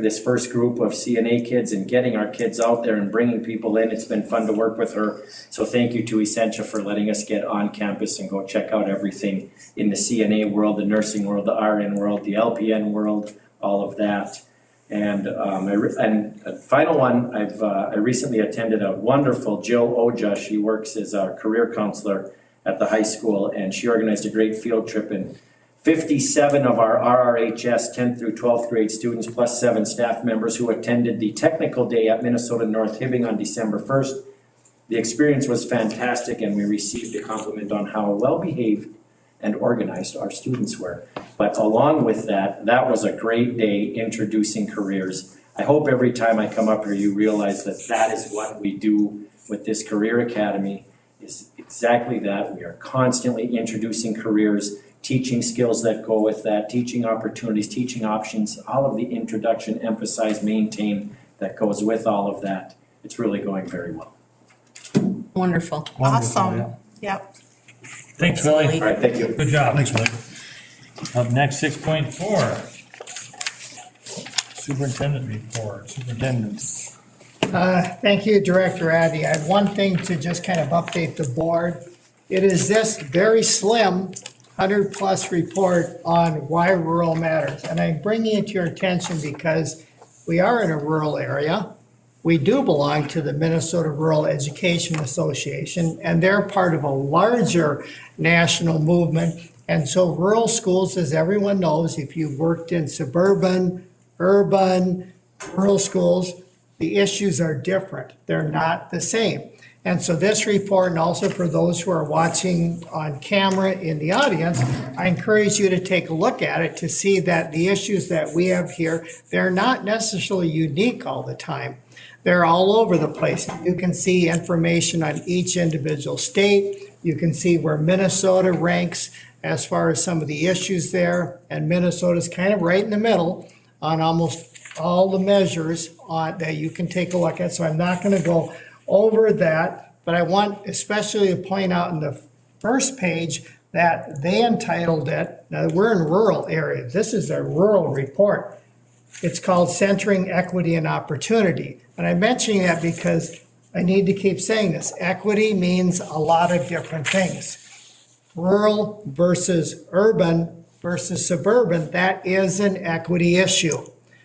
Speaker 14: This first group of CNA kids and getting our kids out there and bringing people in. It's been fun to work with her. So thank you to Essentia for letting us get on campus and go check out everything in the CNA world, the nursing world, the RN world, the LPN world, all of that. And a final one, I recently attended a wonderful Jill Oja. She works as a career counselor at the high school, and she organized a great field trip, and 57 of our RRHS 10th through 12th grade students plus 7 staff members who attended the technical day at Minnesota North Hibbing on December 1st. The experience was fantastic, and we received a compliment on how well behaved and organized our students were. But along with that, that was a great day introducing careers. I hope every time I come up here you realize that that is what we do with this Career Academy, is exactly that. We are constantly introducing careers, teaching skills that go with that, teaching opportunities, teaching options, all of the introduction, emphasize, maintain that goes with all of that. It's really going very well.
Speaker 4: Wonderful.
Speaker 12: Awesome.
Speaker 1: Yeah.
Speaker 12: Yep.
Speaker 1: Thanks, Willie.
Speaker 14: All right, thank you.
Speaker 1: Good job.
Speaker 3: Thanks, Mike.
Speaker 1: Up next, 6.4. Superintendent report. Superintendents.
Speaker 5: Thank you, Director Addy. I have one thing to just kind of update the board. It is this very slim 100-plus report on why rural matters. And I'm bringing it to your attention because we are in a rural area. We do belong to the Minnesota Rural Education Association, and they're part of a larger national movement. And so rural schools, as everyone knows, if you've worked in suburban, urban, rural schools, the issues are different. They're not the same. And so this report, and also for those who are watching on camera in the audience, I encourage you to take a look at it to see that the issues that we have here, they're not necessarily unique all the time. They're all over the place. You can see information on each individual state. You can see where Minnesota ranks as far as some of the issues there. And Minnesota's kind of right in the middle on almost all the measures that you can take a look at. So I'm not going to go over that, but I want especially to point out in the first page that they entitled it, now we're in rural areas, this is a rural report. It's called Centering Equity and Opportunity. And I'm mentioning that because I need to keep saying this. Equity means a lot of different things. Rural versus urban versus suburban, that is an equity issue.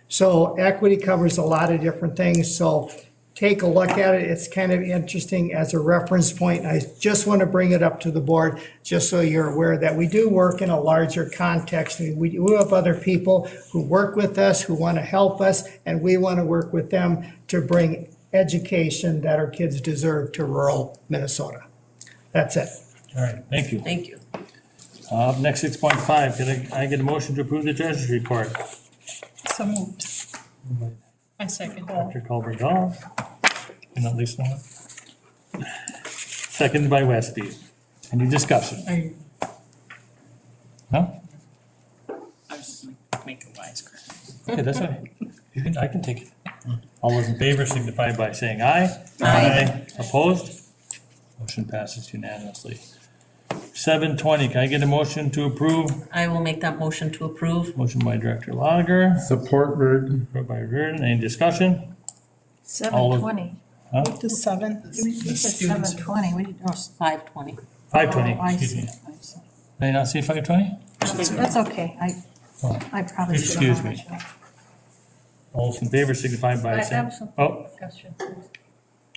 Speaker 5: So equity covers a lot of different things. So take a look at it. It's kind of interesting as a reference point. I just want to bring it up to the board just so you're aware that we do work in a larger context. We do have other people who work with us, who want to help us, and we want to work with them to bring education that our kids deserve to rural Minnesota. That's it.
Speaker 1: All right, thank you.
Speaker 4: Thank you.
Speaker 1: Up next, 6.5, can I get a motion to approve the treasurer's report?
Speaker 2: So moved. I second.
Speaker 1: Dr. Culver-Dahl, and at least one. Seconded by Westby. Any discussion? No?
Speaker 2: I was making wisecrack.
Speaker 1: Okay, that's okay. I can take it. All those in favor signify by saying aye.
Speaker 2: Aye.
Speaker 1: Opposed? Motion passes unanimously. 7:20, can I get a motion to approve?
Speaker 4: I will make that motion to approve.
Speaker 1: Motion by Director Lotiger,
Speaker 3: Support Reardon.
Speaker 1: support by Reardon. Any discussion?
Speaker 2: 7:20.
Speaker 1: Huh?
Speaker 2: The 7. We said 7:20. We did,
Speaker 4: Oh, it's 5:20.
Speaker 1: 5:20,
Speaker 2: Oh, I
Speaker 1: excuse
Speaker 2: see.
Speaker 1: me.
Speaker 2: I see.
Speaker 1: Did I not see 5:20?
Speaker 2: That's okay. I probably should have.
Speaker 1: Excuse me. All those in favor signify by saying. Oh,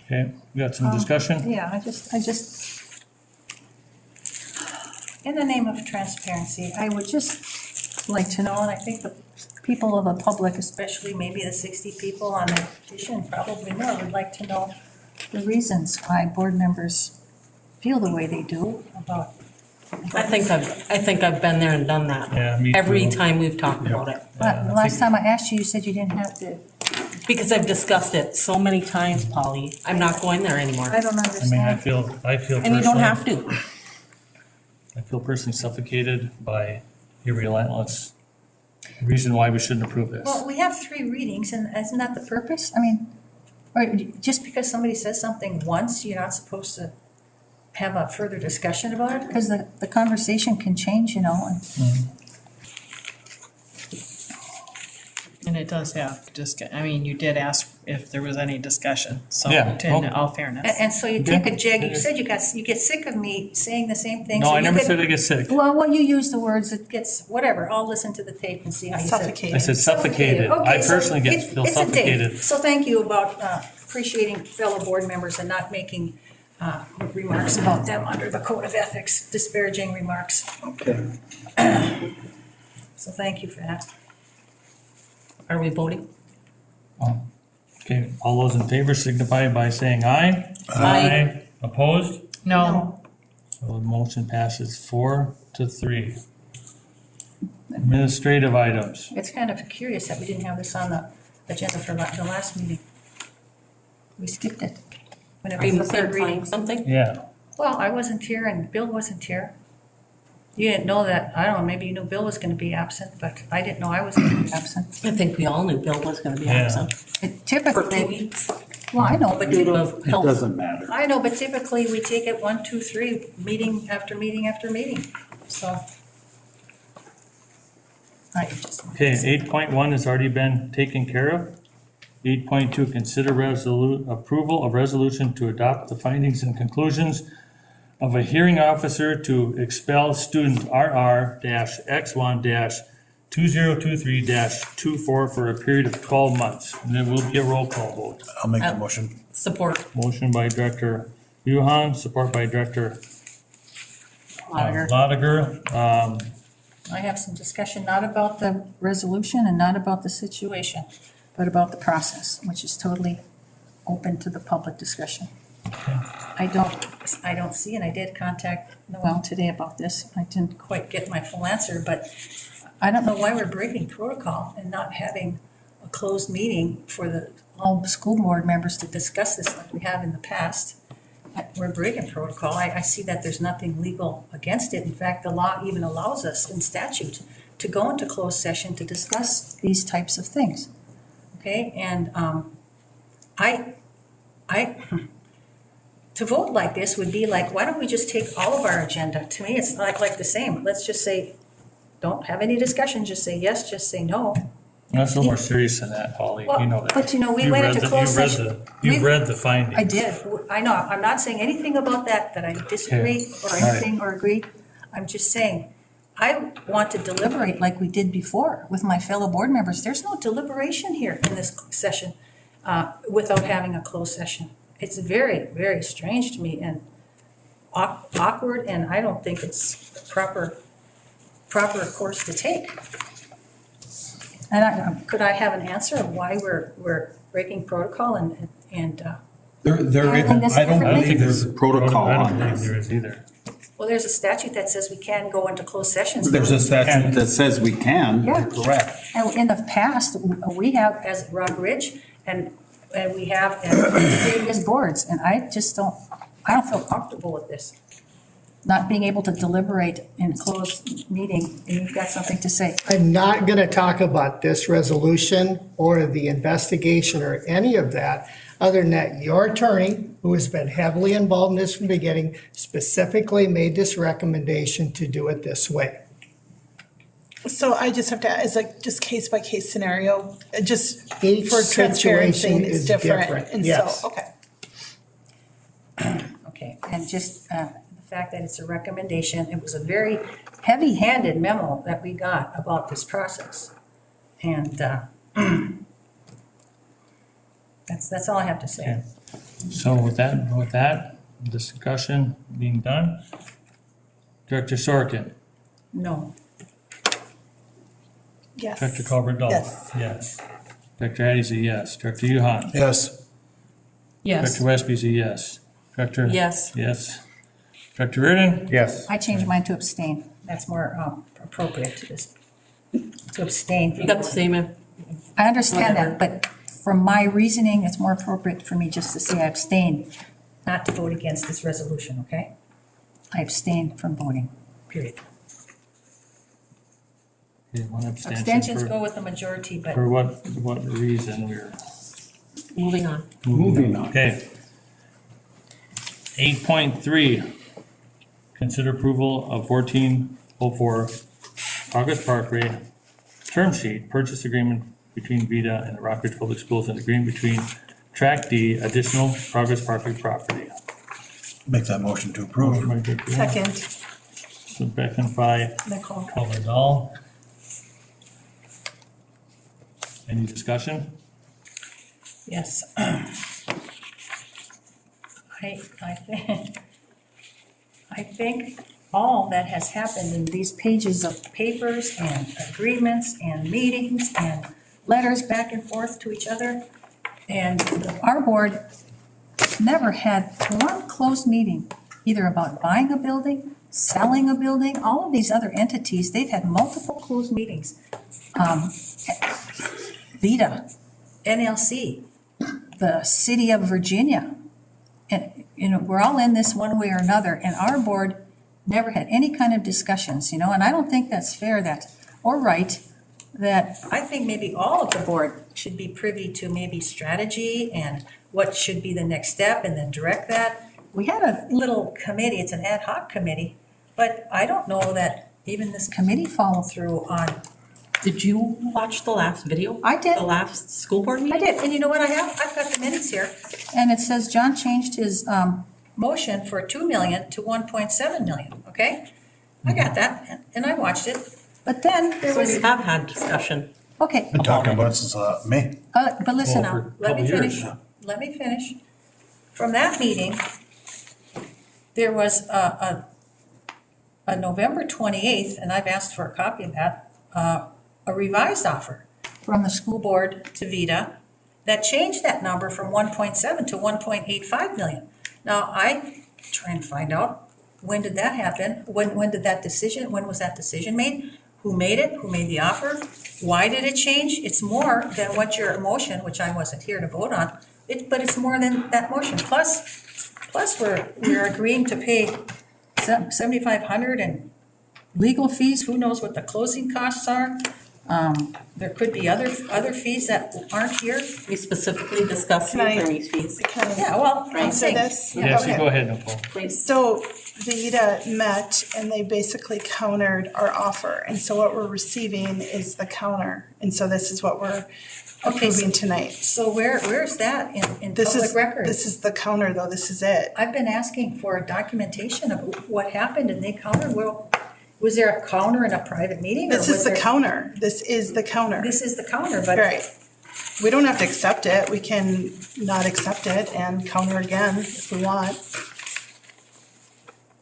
Speaker 1: okay, we got some discussion?
Speaker 2: Yeah, I just, in the name of transparency, I would just like to know, and I think the people of the public, especially maybe the 60 people on the petition, probably more, would like to know the reasons why board members feel the way they do about.
Speaker 4: I think I've been there and done that.
Speaker 1: Yeah, me
Speaker 4: Every
Speaker 1: too.
Speaker 4: time we've talked about it.
Speaker 2: But the last time I asked you, you said you didn't have to.
Speaker 4: Because I've discussed it so many times, Polly. I'm not going there anymore.
Speaker 2: I don't
Speaker 1: I mean,
Speaker 2: understand.
Speaker 1: I feel personally.
Speaker 4: And you don't have to.
Speaker 1: I feel personally suffocated by your relentless reason why we shouldn't approve this.
Speaker 2: Well, we have 3 readings, and isn't that the purpose? I mean, or just because somebody says something once, you're not supposed to have a further discussion about it? Because the conversation can change, you know, and
Speaker 15: And it does have I mean, you did ask if there was any discussion, so
Speaker 1: Yeah,
Speaker 15: in all fairness.
Speaker 2: and so you take a jig, you said you get sick of me saying the same thing.
Speaker 1: No,
Speaker 2: so
Speaker 1: I
Speaker 2: you
Speaker 1: never
Speaker 2: get-
Speaker 1: said I get sick.
Speaker 2: Well, you use the words, it gets, whatever, I'll listen to the tape and see how you said it.
Speaker 15: Suffocated.
Speaker 1: I said suffocated.
Speaker 2: Okay,
Speaker 1: I
Speaker 2: so
Speaker 1: personally feel
Speaker 2: it's a date.
Speaker 1: suffocated.
Speaker 2: So thank you about appreciating fellow board members and not making remarks about them under the code of ethics, disparaging remarks.
Speaker 3: Okay.
Speaker 2: So thank you for that.
Speaker 4: Are we voting?
Speaker 1: Okay, all those in favor signify by saying aye.
Speaker 4: Aye.
Speaker 1: Opposed?
Speaker 15: No,
Speaker 1: So the motion passes 4-3. Administrative items.
Speaker 2: It's kind of curious that we didn't have this on the agenda for the last meeting. We skipped it. When it
Speaker 4: Are you
Speaker 2: was the third reading.
Speaker 4: clarifying something?
Speaker 1: Yeah,
Speaker 2: Well, I wasn't here and Bill wasn't here. You didn't know that, I don't know, maybe you knew Bill was gonna be absent, but I didn't know I was gonna be absent.
Speaker 4: I think we all knew Bill was gonna be
Speaker 1: Yeah.
Speaker 4: absent
Speaker 2: It
Speaker 4: for 2
Speaker 2: typically,
Speaker 4: weeks
Speaker 2: well, I know, but
Speaker 4: due to
Speaker 3: It
Speaker 4: health.
Speaker 3: doesn't matter.
Speaker 2: I know, but typically we take it 1, 2, 3, meeting after meeting after meeting, so. I just.
Speaker 1: okay, 8.1 has already been taken care of. 8.2, consider approval of resolution to adopt the findings and conclusions of a hearing officer to expel student RR-X1-2023-24 for a period of 12 months. And there will be a roll call vote.
Speaker 7: I'll make the motion.
Speaker 4: Support.
Speaker 1: Motion by Director Yuhan, support by Director
Speaker 4: Lotiger.
Speaker 1: Lotiger.
Speaker 2: I have some discussion, not about the resolution and not about the situation, but about the process, which is totally open to the public discussion. I don't see, and I did contact Noel today about this. I didn't quite get my full answer, but I don't know why we're breaking protocol and not having a closed meeting for all school board members to discuss this like we have in the past. We're breaking protocol. I see that there's nothing legal against it. In fact, the law even allows us in statute to go into closed session to discuss these types of things. Okay, and to vote like this would be like, why don't we just take all of our agenda? To me, it's like the same. Let's just say, don't have any discussion, just say yes, just say no.
Speaker 1: That's a little more serious than that, Holly, you know that.
Speaker 2: But we
Speaker 1: You
Speaker 2: went
Speaker 1: read
Speaker 2: into
Speaker 1: the-
Speaker 2: closed
Speaker 1: you read
Speaker 2: session.
Speaker 1: the- You read the findings.
Speaker 2: I did, I know, I'm not saying anything about that I disagree or anything or agree. I'm just saying, I want to deliberate like we did before with my fellow board members. There's no deliberation here in this session without having a closed session. It's very, very strange to me and awkward, and I don't think it's the proper course to take. And could I have an answer of why we're breaking protocol and
Speaker 3: There
Speaker 2: Handling this
Speaker 3: I don't
Speaker 2: differently?
Speaker 3: believe there's a protocol
Speaker 1: I
Speaker 3: on
Speaker 1: don't think
Speaker 3: this.
Speaker 1: there is either.
Speaker 2: well, there's a statute that says we can go into closed sessions.
Speaker 3: There's a statute that says we can,
Speaker 2: Yeah.
Speaker 3: you're correct.
Speaker 2: And in the past, we have as Rock Ridge and we have as previous boards, and I don't feel comfortable with this. Not being able to deliberate in closed meeting, and you've got something to say.
Speaker 5: I'm not going to talk about this resolution or the investigation or any of that, other than that your attorney, who has been heavily involved in this from the beginning, specifically made this recommendation to do it this way.
Speaker 12: So I just have to, it's like just case by case scenario, just
Speaker 5: Each
Speaker 12: for transparency,
Speaker 5: situation
Speaker 12: it's
Speaker 5: is
Speaker 12: different.
Speaker 5: different,
Speaker 12: And
Speaker 5: yes.
Speaker 12: so, okay.
Speaker 2: Okay, and just the fact that it's a recommendation, it was a very heavy-handed memo that we got about this process. And that's all I have to say.
Speaker 1: Okay. So with that discussion being done, Director Sorkin,
Speaker 2: No.
Speaker 12: Yes.
Speaker 1: Director Colbert-Dahl?
Speaker 12: Yes.
Speaker 1: Yes. Director Addy's a yes. Director Yuhan?
Speaker 3: Yes.
Speaker 15: Yes.
Speaker 1: Director Westby's a yes. Director?
Speaker 15: Yes.
Speaker 1: Yes. Director Reardon?
Speaker 3: Yes.
Speaker 2: I changed mine to abstain. That's more appropriate to this, to abstain.
Speaker 4: You got the same,
Speaker 2: I understand that, but from my reasoning, it's more appropriate for me just to say I abstain, not to vote against this resolution, okay? I abstain from voting, period.
Speaker 1: Okay, one abstention.
Speaker 2: Abstentions
Speaker 1: for-
Speaker 2: go with the majority, but
Speaker 1: For what reason we're
Speaker 4: moving on.
Speaker 3: Moving on.
Speaker 1: Okay. 8.3, consider approval of 1404 August Parkway term sheet, purchase agreement between VITA and the Rockridge Public Schools and agreement between Track D, additional Progress Parkway property.
Speaker 7: Make that motion to approve.
Speaker 1: Motion by Director
Speaker 12: Second.
Speaker 1: Second by
Speaker 2: Nicole.
Speaker 1: Colbert-Dahl. Any discussion?
Speaker 2: yes. I think all that has happened in these pages of papers and agreements and meetings and letters back and forth to each other, and our board never had one closed meeting, either about buying a building, selling a building, all of these other entities, they've had multiple closed meetings. VITA, NLC, the city of Virginia. And, we're all in this one way or another, and our board never had any kind of discussions, and I don't think that's fair or right, that I think maybe all of the board should be privy to maybe strategy and what should be the next step and then direct that. We had a little committee, it's an ad hoc committee, but I don't know that even this committee followed through on.
Speaker 4: Did you watch the last video?
Speaker 2: I did.
Speaker 4: The last school board
Speaker 2: I
Speaker 4: meeting?
Speaker 2: did, and you know what I have? I've got the minutes here, and it says John changed his motion for 2 million to 1.7 million, okay? I got that, and I watched it, but then there
Speaker 4: So
Speaker 2: was,
Speaker 4: we have had discussion.
Speaker 2: okay,
Speaker 7: Been talking about it since May.
Speaker 2: but listen
Speaker 1: Well,
Speaker 2: now,
Speaker 1: for a
Speaker 2: let me
Speaker 1: couple
Speaker 2: finish,
Speaker 1: years.
Speaker 2: let me finish. From that meeting, there was a November 28th, and I've asked for a copy of that, a revised offer from the school board to VITA that changed that number from 1.7 to 1.85 million. Now, I try and find out, when did that happen? When was that decision made? Who made it? Who made the offer? Why did it change? It's more than what your motion, which I wasn't here to vote on, but it's more than that motion. Plus we're agreeing to pay $7,500 in legal fees. Who knows what the closing costs are? There could be other fees that aren't here.
Speaker 4: We specifically discussed the attorney's fees.
Speaker 2: Yeah, well, I'm
Speaker 16: answer
Speaker 2: saying.
Speaker 16: this?
Speaker 1: Yes, you
Speaker 16: Okay.
Speaker 1: go ahead, Nicole.
Speaker 4: Please.
Speaker 16: So VEDA met and they basically countered our offer. And so what we're receiving is the counter. And so this is what we're approving tonight.
Speaker 2: So where's that in
Speaker 16: This
Speaker 2: public
Speaker 16: is,
Speaker 2: record?
Speaker 16: this is the counter though, this is it.
Speaker 2: I've been asking for documentation of what happened and they countered. Well, was there a counter in a private meeting? or
Speaker 16: This is
Speaker 2: was
Speaker 16: the
Speaker 2: there-
Speaker 16: counter. This is the counter.
Speaker 2: This is the counter, but.
Speaker 16: Right. We don't have to accept it. We can not accept it and counter again if we want.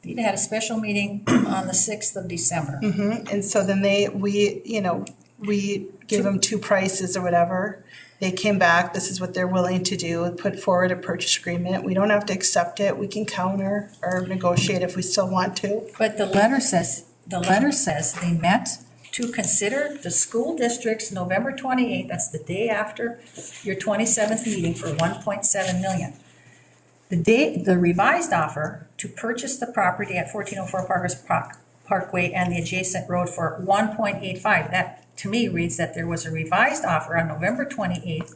Speaker 2: VEDA had a special meeting on the 6th of December.
Speaker 16: And so then we give them two prices or whatever. They came back, this is what they're willing to do, put forward a purchase agreement. We don't have to accept it. We can counter or negotiate if we still want to.
Speaker 2: But the letter says they met to consider the school district's November 28th, that's the day after your 27th meeting, for 1.7 million. The revised offer to purchase the property at 1404 Parkway and the adjacent road for 1.85. That, to me, reads that there was a revised offer on November 28th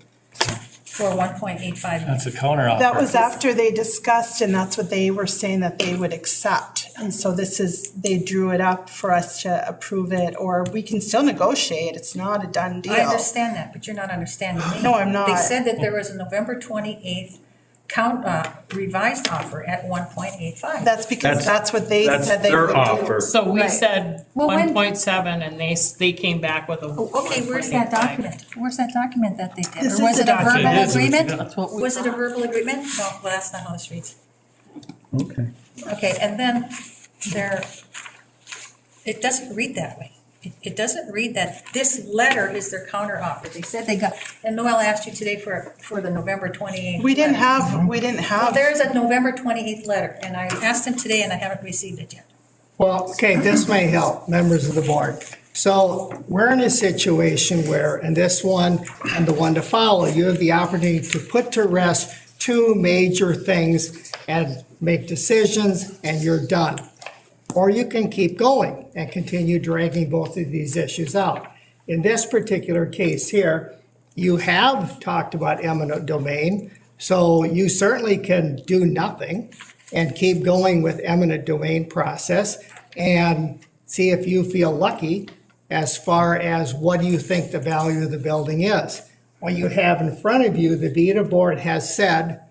Speaker 2: for 1.85 million.
Speaker 1: That's a counter offer.
Speaker 16: That was after they discussed and that's what they were saying that they would accept. And so they drew it up for us to approve it, or we can still negotiate. It's not a done deal.
Speaker 2: I understand that, but you're not understanding me.
Speaker 16: No, I'm not.
Speaker 2: They said that there was a November 28th revised offer at 1.85.
Speaker 16: That's because that's what they said they would do.
Speaker 15: So we
Speaker 16: Right.
Speaker 15: said
Speaker 2: Well, when-
Speaker 15: 1.7 and they came back with a
Speaker 2: Okay, where's that
Speaker 15: 1.85.
Speaker 2: document? Where's that document that they did?
Speaker 16: This
Speaker 2: Or was
Speaker 16: is
Speaker 2: it
Speaker 16: the
Speaker 2: a verbal
Speaker 16: document.
Speaker 2: agreement?
Speaker 15: That's what we
Speaker 2: Was it a verbal agreement? No, well, that's not how this reads.
Speaker 3: Okay.
Speaker 2: Okay, and then it doesn't read that way. It doesn't read that this letter is their counter offer. They said they got, and Noel asked you today for the November 28th.
Speaker 16: We didn't
Speaker 2: letter. Well,
Speaker 16: have,
Speaker 2: there's a November 28th letter, and I asked him today and I haven't received it yet.
Speaker 5: Well, okay, this may help members of the board. So we're in a situation where, in this one and the one to follow, you have the opportunity to put to rest two major things and make decisions, and you're done. Or you can keep going and continue dragging both of these issues out. In this particular case here, you have talked about eminent domain, so you certainly can do nothing and keep going with eminent domain process and see if you feel lucky as far as what do you think the value of the building is. What you have in front of you, the VEDA board has said,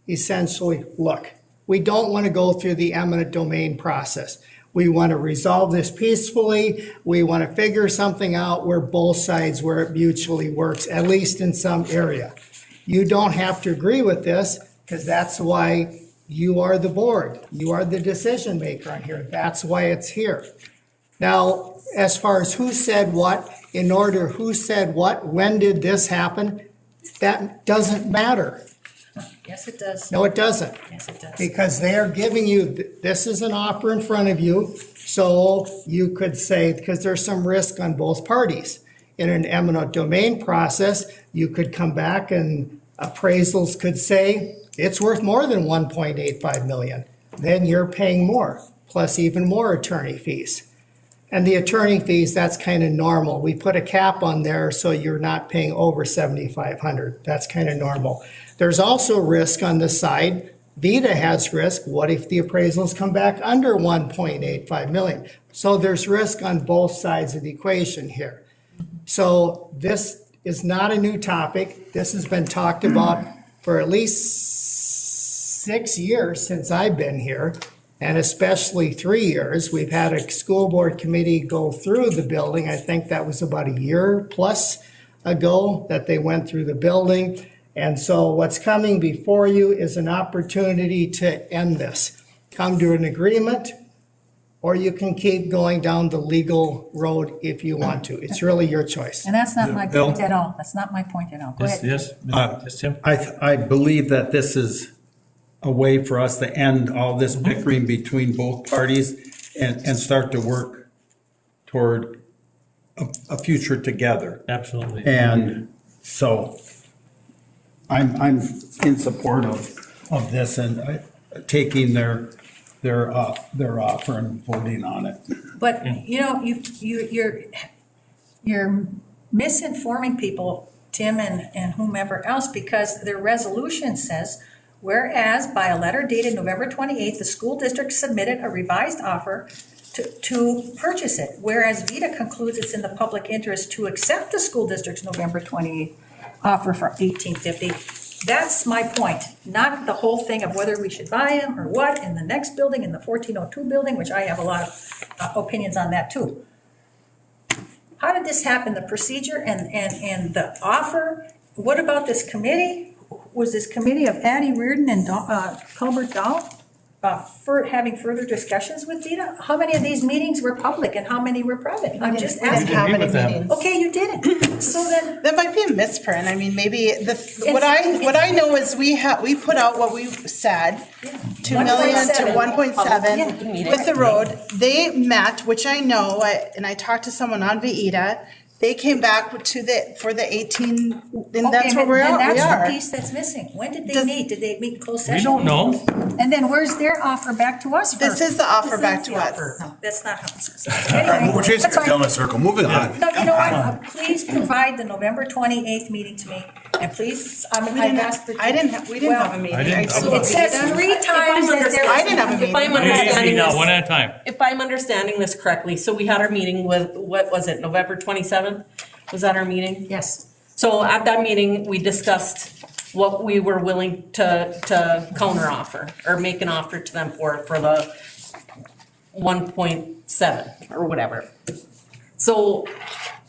Speaker 5: essentially, look, we don't want to go through the eminent domain process. We want to resolve this peacefully. We want to figure something out where both sides, where it mutually works, at least in some area. You don't have to agree with this because that's why you are the board. You are the decision maker on here. That's why it's here. Now, as far as who said what, in order who said what, when did this happen, that doesn't matter.
Speaker 2: Yes, it does.
Speaker 5: No, it doesn't.
Speaker 2: Yes, it does.
Speaker 5: Because they're giving you, this is an offer in front of you, so you could say, because there's some risk on both parties. In an eminent domain process, you could come back and appraisals could say, it's worth more than 1.85 million. Then you're paying more, plus even more attorney fees. And the attorney fees, that's kind of normal. We put a cap on there so you're not paying over 7,500. That's kind of normal. There's also risk on the side. VEDA has risk. What if the appraisals come back under 1.85 million? So there's risk on both sides of the equation here. So this is not a new topic. This has been talked about for at least 6 years since I've been here, and especially 3 years. We've had a school board committee go through the building. I think that was about a year plus ago that they went through the building. And so what's coming before you is an opportunity to end this. Come to an agreement, or you can keep going down the legal road if you want to. It's really your choice.
Speaker 2: And that's not my
Speaker 3: Bill?
Speaker 2: point at all. That's not my point at all. Go ahead.
Speaker 1: Yes, yes, Tim?
Speaker 3: I believe that this is a way for us to end all this bickering between both parties and start to work toward a future together.
Speaker 1: Absolutely.
Speaker 3: And so I'm in support of this and taking their offer and voting on it.
Speaker 2: But, you know, you're misinforming people, Tim and whomever else, because their resolution says, whereas by a letter dated November 28th, the school district submitted a revised offer to purchase it, whereas Vita concludes it's in the public interest to accept the school district's November 28th offer for $1,850. That's my point, not the whole thing of whether we should buy them or what in the next building, in the 1402 building, which I have a lot of opinions on that too. How did this happen? The procedure and the offer? What about this committee? Was this committee of Addie Reardon and Colbert Dahl for having further discussions with Vita? How many of these meetings were public and how many were private? I'm just
Speaker 16: We didn't
Speaker 2: asking.
Speaker 16: have any meetings.
Speaker 2: Okay, you didn't. So then.
Speaker 16: That might be a misprint. I mean, maybe what I know is we put out what we said, 2 million to 1.7 with the road. They met, which I know, and I talked to someone on Vita. They came back for the 18, and that's where we are.
Speaker 2: That's the piece that's missing. When did they meet? Did they meet in closed session?
Speaker 1: We don't know.
Speaker 2: And then where's their offer back to us?
Speaker 16: This is the offer back to us.
Speaker 2: No, that's not how it says.
Speaker 7: All right, we're chasing
Speaker 2: That's
Speaker 7: our tail in
Speaker 2: fine.
Speaker 7: a circle, moving on.
Speaker 2: No, you know what? Please provide the November 28th meeting to me, and please, I've asked for.
Speaker 16: We didn't have a meeting.
Speaker 2: It says 3 times that there.
Speaker 16: I didn't have a meeting.
Speaker 4: If I'm understanding
Speaker 1: Now,
Speaker 4: this,
Speaker 1: one at a time.
Speaker 4: if I'm understanding this correctly, so we had our meeting with, what was it, November 27th? Was that our meeting?
Speaker 2: Yes.
Speaker 4: So at that meeting, we discussed what we were willing to counter offer or make an offer to them for the 1.7 or whatever. So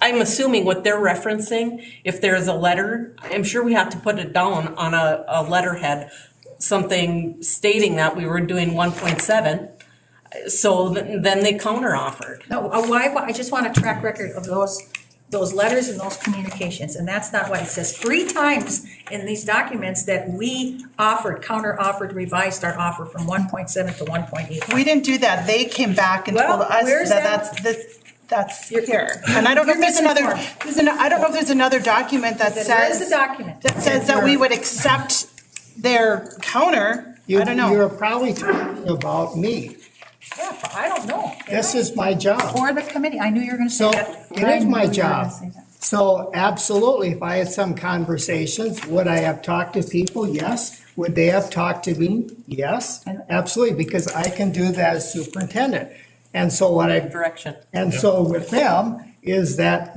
Speaker 4: I'm assuming what they're referencing, if there's a letter, I'm sure we have to put it down on a letterhead, something stating that we were doing 1.7. So then they counter offered.
Speaker 2: No, why, I just want a track record of those letters and those communications, and that's not what it says. 3 times in these documents that we counter offered, revised our offer from 1.7 to 1.8.
Speaker 16: We didn't do that. They came back and told us
Speaker 2: where's
Speaker 16: that that's here. And I don't know if there's I don't know if there's another document that
Speaker 2: There is
Speaker 16: says
Speaker 2: a document.
Speaker 16: that says that we would accept their counter. I don't know.
Speaker 5: You're probably talking about me.
Speaker 2: Yeah, but I don't know.
Speaker 5: This is my job.
Speaker 2: Or the committee, I knew you were gonna say
Speaker 5: So
Speaker 2: that.
Speaker 5: it is my job. So absolutely, if I had some conversations, would I have talked to people? Yes. Would they have talked to me? Yes, absolutely, because I can do that as superintendent. And so what I,
Speaker 4: Direction.
Speaker 5: and so with them is that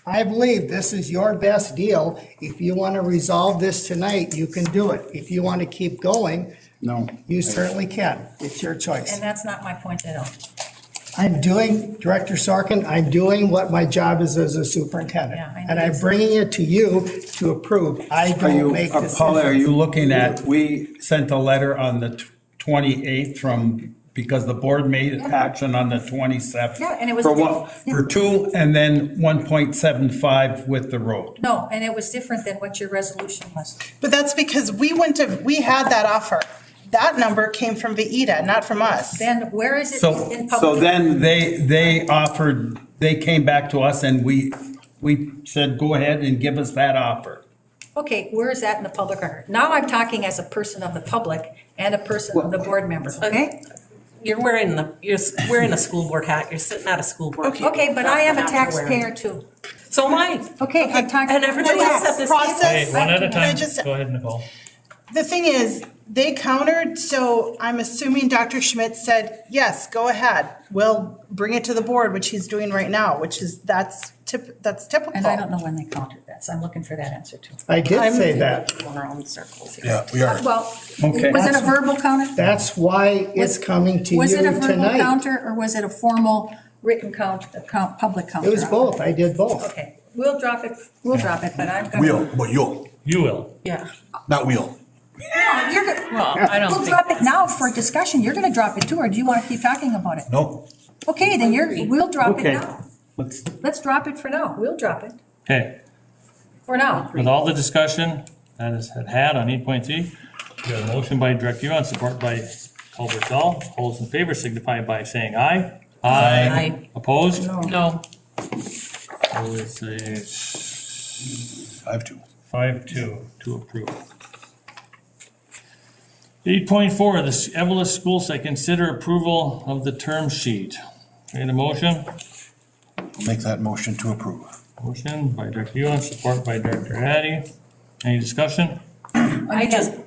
Speaker 5: I believe this is your best deal. If you want to resolve this tonight, you can do it. If you want to keep going,
Speaker 3: No.
Speaker 5: you certainly can. It's your choice.
Speaker 2: And that's not my point at all.
Speaker 5: Director Sorkin, I'm doing what my job is as a superintendent.
Speaker 2: Yeah, I know
Speaker 5: And I'm
Speaker 2: it's-
Speaker 5: bringing it to you to approve. I don't make decisions.
Speaker 3: Paula, are you looking at, we sent a letter on the 28th because the board made action on the 27th.
Speaker 2: Yeah, and it was
Speaker 3: For what,
Speaker 2: yeah.
Speaker 3: for 2 and then 1.75 with the road.
Speaker 2: No, and it was different than what your resolution was.
Speaker 16: But that's because we had that offer. That number came from Vita, not from us.
Speaker 2: Then where is it
Speaker 3: So,
Speaker 2: in public?
Speaker 3: so then they came back to us and we said, go ahead and give us that offer.
Speaker 2: Okay, where is that in the public record? Now I'm talking as a person of the public and a person of the board member, okay?
Speaker 4: You're wearing a school board hat, you're sitting at a school board.
Speaker 2: Okay, but I am a
Speaker 4: Not to wear
Speaker 2: taxpayer too.
Speaker 4: So am I.
Speaker 2: Okay, I'm talking.
Speaker 4: And everybody else at this
Speaker 1: Hey,
Speaker 4: table.
Speaker 1: one at a
Speaker 16: Can I
Speaker 1: time.
Speaker 16: just-
Speaker 1: Go ahead, Nicole.
Speaker 16: The thing is, they countered, so I'm assuming Dr. Schmidt said, yes, go ahead. We'll bring it to the board, which he's doing right now, that's typical.
Speaker 2: And I don't know when they countered that, so I'm looking for that answer too.
Speaker 5: I did say that.
Speaker 4: Going around in circles here.
Speaker 7: Yeah, we are.
Speaker 2: Well,
Speaker 3: Okay.
Speaker 2: was it a verbal counter?
Speaker 5: That's why it's coming to you
Speaker 2: Was it a verbal
Speaker 5: tonight.
Speaker 2: counter or was it a formal written public counter?
Speaker 5: It was both. I did both.
Speaker 2: Okay, we'll drop it, but I'm gonna.
Speaker 7: You'll,
Speaker 1: You will.
Speaker 4: Yeah.
Speaker 7: not wheel.
Speaker 2: No, you're gonna.
Speaker 4: Well, I don't
Speaker 2: We'll
Speaker 4: think.
Speaker 2: drop it now for discussion. You're gonna drop it too, or do you wanna keep talking about it?
Speaker 7: No.
Speaker 2: Okay, then we'll drop it
Speaker 3: Okay.
Speaker 2: now.
Speaker 3: Let's,
Speaker 2: Let's drop it for now. We'll drop it
Speaker 1: Okay,
Speaker 2: for now.
Speaker 1: with all the discussion that is had on 8.3, we have a motion by Director Yuan, support by Colbert Dahl. All those in favor signify by saying aye.
Speaker 4: Aye.
Speaker 1: Opposed?
Speaker 4: No.
Speaker 1: So it's a
Speaker 7: 5-2.
Speaker 1: 5-2 to approve. 8.4, the Evelyn School Site, consider approval of the term sheet. Need a motion?
Speaker 7: Make that motion to approve.
Speaker 1: Motion by Director Yuan, support by Director Hattie. Any discussion?
Speaker 4: I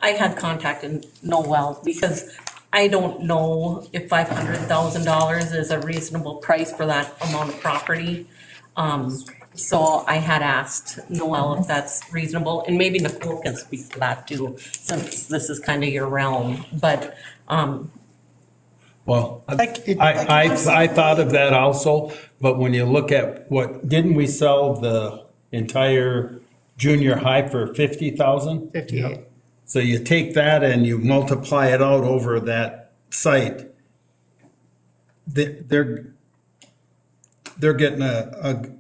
Speaker 4: had contacted Noel because I don't know if $500,000 is a reasonable price for that amount of property. So I had asked Noel if that's reasonable, and maybe Nicole can speak to that too, since this is kind of your realm, but,
Speaker 3: Well, I thought of that also, but when you look at didn't we sell the entire junior high for 50,000?
Speaker 5: 58.
Speaker 3: So you take that and you multiply it out over that site. They're getting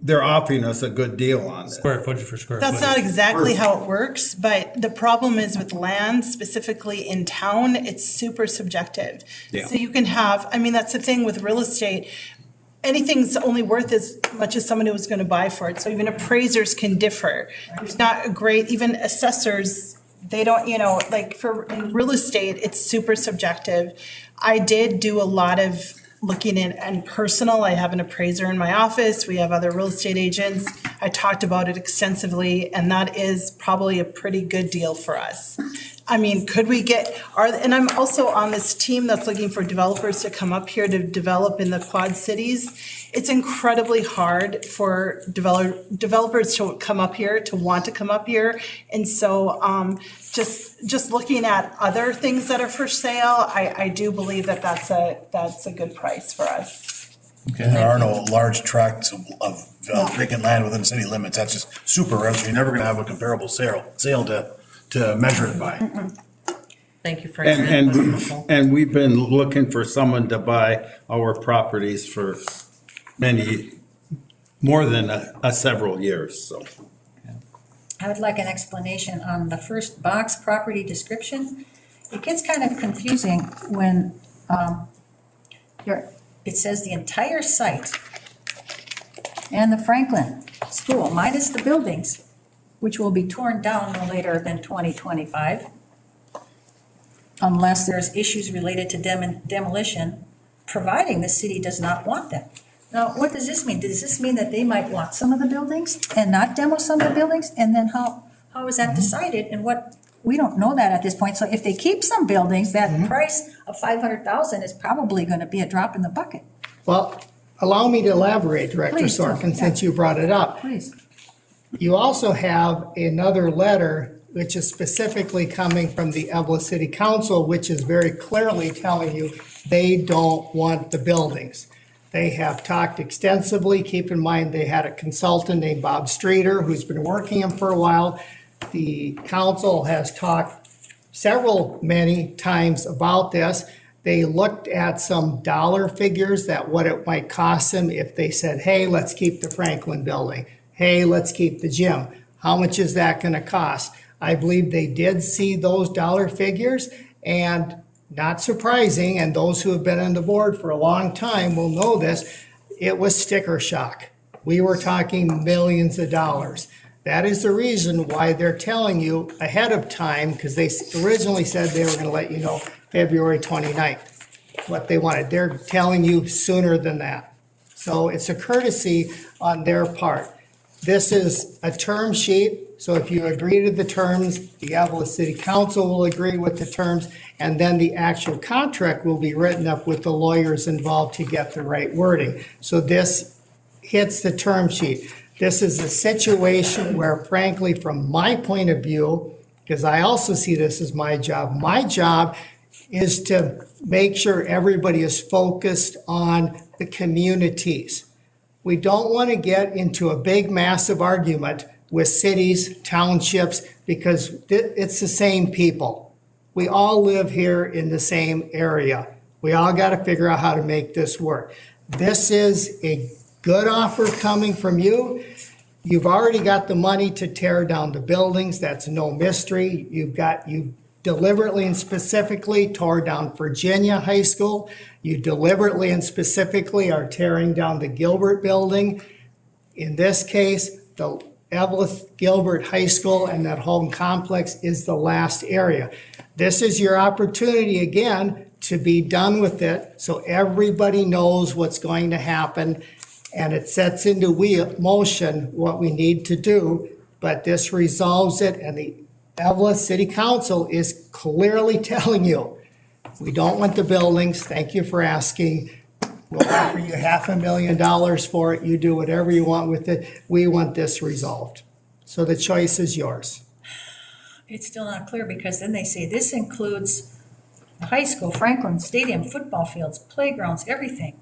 Speaker 3: they're offering us a good deal on this.
Speaker 1: Square footage for square
Speaker 16: That's
Speaker 1: footage.
Speaker 16: not exactly how it works, but the problem is with land, specifically in town, it's super subjective.
Speaker 3: Yeah.
Speaker 16: So you can have, I mean, that's the thing with real estate. Anything's only worth as much as somebody was going to buy for it. So even appraisers can differ. There's not a great, even assessors, they don't, like in real estate, it's super subjective. I did do a lot of looking in and personal. I have an appraiser in my office. We have other real estate agents. I talked about it extensively, and that is probably a pretty good deal for us. I mean, could we and I'm also on this team that's looking for developers to come up here to develop in the Quad Cities. It's incredibly hard for developers to come up here, to want to come up here. And so just looking at other things that are for sale, I do believe that that's a good price for us.
Speaker 7: Okay. There are no large tracts of vacant land within city limits. That's just super rare. So you're never going to have a comparable sale to measure it by.
Speaker 4: thank you for your input.
Speaker 3: And we've been looking for someone to buy our properties for more than several years, so.
Speaker 2: I would like an explanation on the first box, property description. It gets kind of confusing when it says the entire site and the Franklin School minus the buildings, which will be torn down no later than 2025, unless there's issues related to demolition, providing the city does not want them. Now, what does this mean? Does this mean that they might want some of the buildings and not demo some of the buildings? And then how is that decided and we don't know that at this point. So if they keep some buildings, that price of $500,000 is probably going to be a drop in the bucket.
Speaker 5: Well, allow me to elaborate, Director
Speaker 2: Please do,
Speaker 5: Sorkin,
Speaker 2: yeah.
Speaker 5: since you brought it up.
Speaker 2: Please.
Speaker 5: You also have another letter which is specifically coming from the Evelyn City Council, which is very clearly telling you they don't want the buildings. They have talked extensively. Keep in mind, they had a consultant named Bob Streeter who's been working them for a while. The council has talked many times about this. They looked at some dollar figures that what it might cost them if they said, hey, let's keep the Franklin building. Hey, let's keep the gym. How much is that going to cost? I believe they did see those dollar figures, and not surprising, and those who have been on the board for a long time will know this, it was sticker shock. We were talking millions of dollars. That is the reason why they're telling you ahead of time, because they originally said they were going to let you know February 29th, what they wanted. They're telling you sooner than that. So it's a courtesy on their part. This is a term sheet, so if you agree to the terms, the Evelyn City Council will agree with the terms, and then the actual contract will be written up with the lawyers involved to get the right wording. So this hits the term sheet. This is a situation where, frankly, from my point of view, because I also see this as my job is to make sure everybody is focused on the communities. We don't want to get into a big, massive argument with cities, townships, because it's the same people. We all live here in the same area. We all got to figure out how to make this work. This is a good offer coming from you. You've already got the money to tear down the buildings. That's no mystery. You deliberately and specifically tore down Virginia High School. You deliberately and specifically are tearing down the Gilbert building. In this case, the Evelyn Gilbert High School and that whole complex is the last area. This is your opportunity again to be done with it so everybody knows what's going to happen. and it sets into motion what we need to do, but this resolves it, and the Evelyn City Council is clearly telling you, we don't want the buildings, thank you for asking. We'll offer you $500,000 for it, you do whatever you want with it, we want this resolved. So the choice is yours.
Speaker 2: It's still not clear, because then they say this includes the high school, Franklin Stadium, football fields, playgrounds, everything.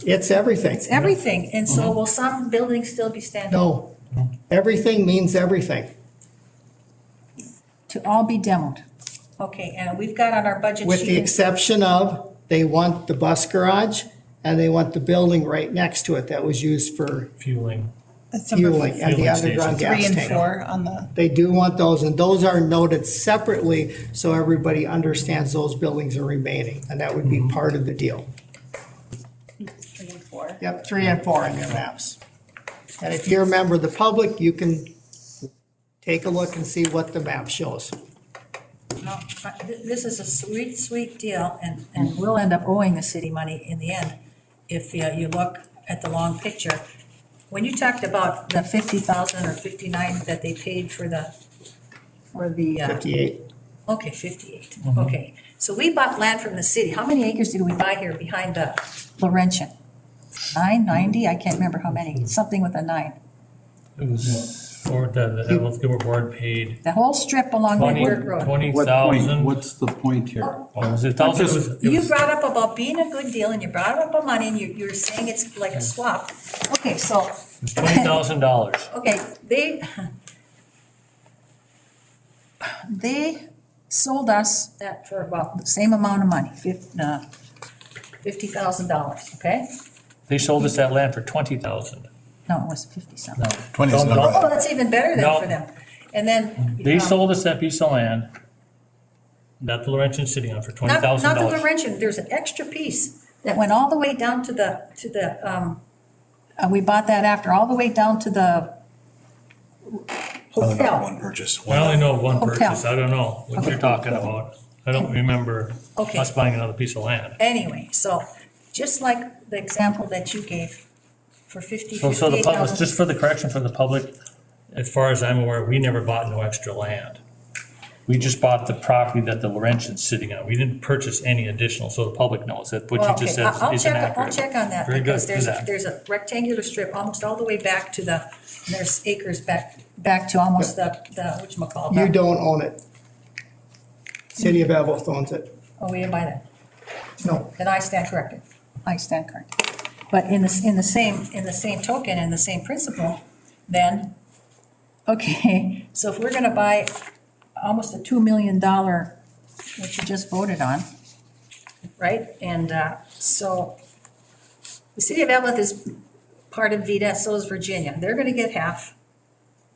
Speaker 5: It's everything.
Speaker 2: It's everything, and so will some buildings still be standing?
Speaker 5: No, everything means everything.
Speaker 2: To all be demoed. Okay, and we've got on our budget sheet.
Speaker 5: With the exception of, they want the bus garage and they want the building right next to it that was used for
Speaker 1: Fueling.
Speaker 16: That's number
Speaker 5: fueling and the
Speaker 1: Fueling
Speaker 5: underground
Speaker 1: station.
Speaker 5: gas
Speaker 16: 3 and
Speaker 5: tank.
Speaker 16: 4 on the,
Speaker 5: They do want those, and those are noted separately so everybody understands those buildings are remaining, and that would be part of the deal.
Speaker 2: 3 and 4.
Speaker 5: Yep, 3 and 4 on your maps. And if you're a member of the public, you can take a look and see what the map shows.
Speaker 2: No, this is a sweet, sweet deal, and we'll end up owing the city money in the end if you look at the long picture. When you talked about the 50,000 or 59 that they paid for the
Speaker 5: 58.
Speaker 2: Okay, 58, okay. So we bought land from the city. How many acres did we buy here behind the Laurentian? 90? I can't remember how many, something with a 9.
Speaker 1: It was for the Evelyn School Board paid
Speaker 2: The whole strip along New York Road.
Speaker 1: 20,000.
Speaker 3: What's the point here?
Speaker 1: What was it? 1,000?
Speaker 2: You brought up about being a good deal, and you brought up about money, and you're saying it's like a swap. Okay, so,
Speaker 1: It was $20,000.
Speaker 2: okay, they sold us that for about the same amount of money, $50,000, okay?
Speaker 1: They sold us that land for 20,000.
Speaker 2: No, it was 50-something.
Speaker 1: No.
Speaker 7: 20 is
Speaker 1: Don't-
Speaker 7: not
Speaker 1: don't-
Speaker 7: bad.
Speaker 2: Oh, that's even better than
Speaker 1: No.
Speaker 2: for them. And then.
Speaker 1: They sold us that piece of land that the Laurentian's sitting on for
Speaker 2: Not
Speaker 1: $20,000.
Speaker 2: the Laurentian, there's an extra piece that went all the way down to the, we bought that after, all the way down to the
Speaker 7: Only about
Speaker 2: hotel.
Speaker 7: one purchase.
Speaker 1: I only know one
Speaker 2: Hotel.
Speaker 1: purchase. I don't know what you're talking about. I don't remember
Speaker 2: Okay.
Speaker 1: us buying another piece of land.
Speaker 2: Anyway, so just like the example that you gave for 50,
Speaker 1: So the public,
Speaker 2: 58,000.
Speaker 1: just for the correction for the public, as far as I'm aware, we never bought no extra land. We just bought the property that the Laurentian's sitting on. We didn't purchase any additional, so the public knows that what
Speaker 2: Well,
Speaker 1: you just
Speaker 2: okay,
Speaker 1: said
Speaker 2: I'll
Speaker 1: is
Speaker 2: check,
Speaker 1: inaccurate.
Speaker 2: I'll check on that,
Speaker 1: Very good,
Speaker 2: because
Speaker 1: do
Speaker 2: there's
Speaker 1: that.
Speaker 2: there's a rectangular strip almost all the way back to the, there's acres back to almost the whatchamacallit.
Speaker 5: You don't own it. City of Evelyn owns it.
Speaker 2: Oh, we didn't buy that.
Speaker 5: No.
Speaker 2: Then I stand corrected. I stand corrected. But in the same token, in the same principle, then, okay, so if we're gonna buy almost a $2 million, which you just voted on, right? And, so the city of Evelyn is part of VDA, so is Virginia. They're gonna get half,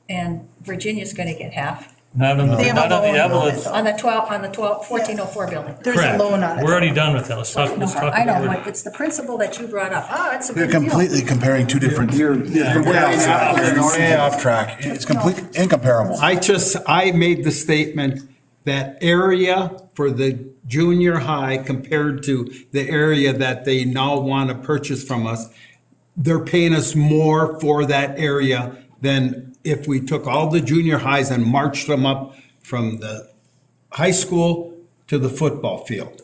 Speaker 2: and Virginia's gonna get half.
Speaker 1: Not on the,
Speaker 16: They have
Speaker 1: not
Speaker 16: a
Speaker 1: on the
Speaker 16: loan on
Speaker 1: Evelyn.
Speaker 2: On the 1404 building.
Speaker 16: there's a
Speaker 1: Correct.
Speaker 16: loan on it.
Speaker 1: We're already done with that. Let's talk
Speaker 2: No,
Speaker 1: about.
Speaker 2: I know, but it's the principle that you brought up. Oh, it's a
Speaker 7: You're
Speaker 2: big deal.
Speaker 7: completely comparing two different.
Speaker 3: You're
Speaker 7: Way off track. It's completely incomparable.
Speaker 3: I made the statement that area for the junior high compared to the area that they now want to purchase from us, they're paying us more for that area than if we took all the junior highs and marched them up from the high school to the football field.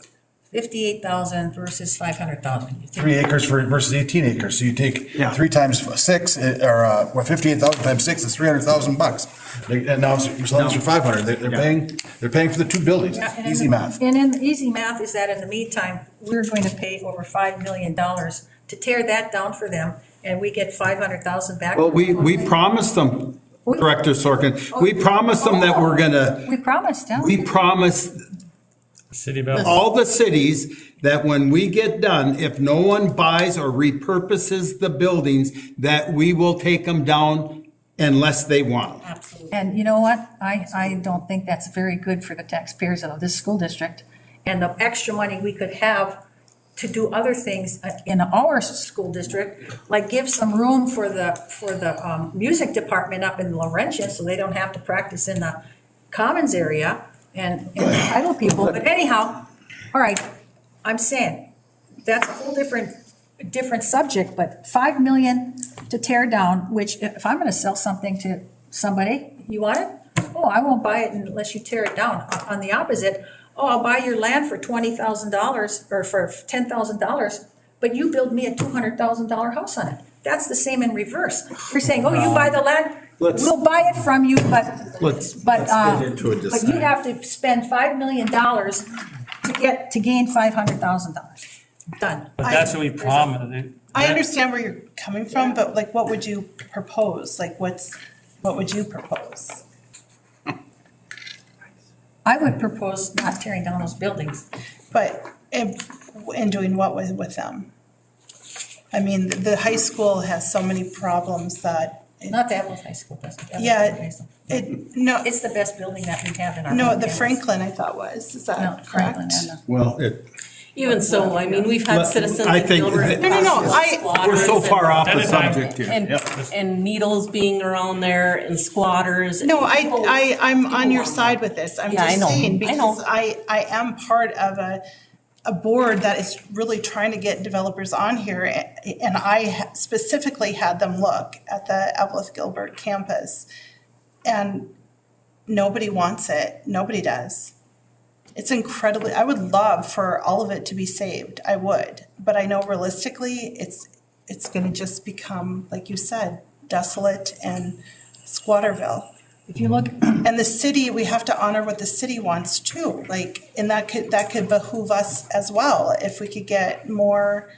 Speaker 2: 58,000 versus 500,000.
Speaker 7: 3 acres versus 18 acres. So you take
Speaker 3: Yeah.
Speaker 7: 3 times 6, or 58,000 times 6 is $300,000. And now we're selling this for 500. They're paying for the 2 buildings.
Speaker 2: Yeah, and
Speaker 7: Easy math.
Speaker 2: And in easy math is that in the meantime, we're going to pay over $5 million to tear that down for them, and we get 500,000 back.
Speaker 3: Well, we promised them, Director Sorkin, we promised them that we're gonna,
Speaker 2: We promised, yeah.
Speaker 3: we promised
Speaker 1: City of Evelyn.
Speaker 3: all the cities that when we get done, if no one buys or repurposes the buildings, that we will take them down unless they want them.
Speaker 2: Absolutely. And you know what? I don't think that's very good for the taxpayers of this school district. And the extra money we could have to do other things in our school district, like give some room for the music department up in Laurentian, so they don't have to practice in the commons area and entitle people. But anyhow, all right, I'm saying, that's a whole different different subject, but 5 million to tear down, which if I'm gonna sell something to somebody, you want it? Oh, I won't buy it unless you tear it down. On the opposite, oh, I'll buy your land for $20,000 or for $10,000, but you build me a $200,000 house on it. That's the same in reverse. You're saying, oh, you buy the land, we'll buy it from you,
Speaker 3: Let's
Speaker 2: but
Speaker 3: get into a
Speaker 2: you
Speaker 3: discussion.
Speaker 2: have to spend $5 million to gain $500,000. Done.
Speaker 1: But that's what we promised.
Speaker 16: I understand where you're coming from, but like, what would you propose? Like, what would you propose?
Speaker 2: I would propose not tearing down those buildings.
Speaker 16: But, and doing what with them? I mean, the high school has so many problems that.
Speaker 2: Not the Evelyn High School, doesn't it?
Speaker 16: Yeah, no.
Speaker 2: It's the best building that we have in our.
Speaker 16: No, the
Speaker 2: campus.
Speaker 16: Franklin, I thought was, is
Speaker 2: No,
Speaker 16: that
Speaker 2: Franklin
Speaker 16: correct?
Speaker 2: and the.
Speaker 3: Well, it,
Speaker 4: Even so, I mean, we've had citizens
Speaker 3: I
Speaker 4: in
Speaker 3: think
Speaker 4: Gilbert.
Speaker 16: No,
Speaker 3: we're so far off the
Speaker 1: At a time.
Speaker 3: subject here.
Speaker 4: And needles being around there and squatters.
Speaker 16: No, I'm on your side with this. I'm
Speaker 4: Yeah, I
Speaker 16: just
Speaker 4: know.
Speaker 16: saying,
Speaker 4: I know.
Speaker 16: because I am part of a board that is really trying to get developers on here. And I specifically had them look at the Evelyn Gilbert campus. And nobody wants it. Nobody does. It's incredibly, I would love for all of it to be saved. I would. But I know realistically, it's gonna just become, like you said, desolate and Squatterville.
Speaker 2: If you look,
Speaker 16: And the city, we have to honor what the city wants too, like, and that could behoove us as well, if we could get more,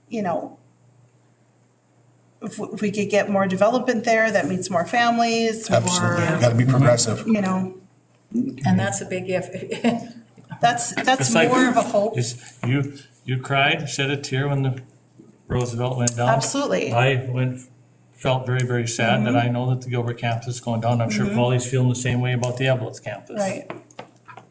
Speaker 16: you know, if we could get more development there, that meets more families,
Speaker 7: Absolutely,
Speaker 16: more,
Speaker 7: gotta be progressive.
Speaker 16: you know,
Speaker 2: and that's a big if.
Speaker 16: that's
Speaker 1: It's like-
Speaker 16: more of a hope.
Speaker 1: You cried, shed a tear when the Roosevelt went down.
Speaker 16: Absolutely.
Speaker 1: Felt very, very sad that I know that the Gilbert campus is going down. I'm sure Paulie's feeling the same way about the Evelyn campus.
Speaker 16: Right.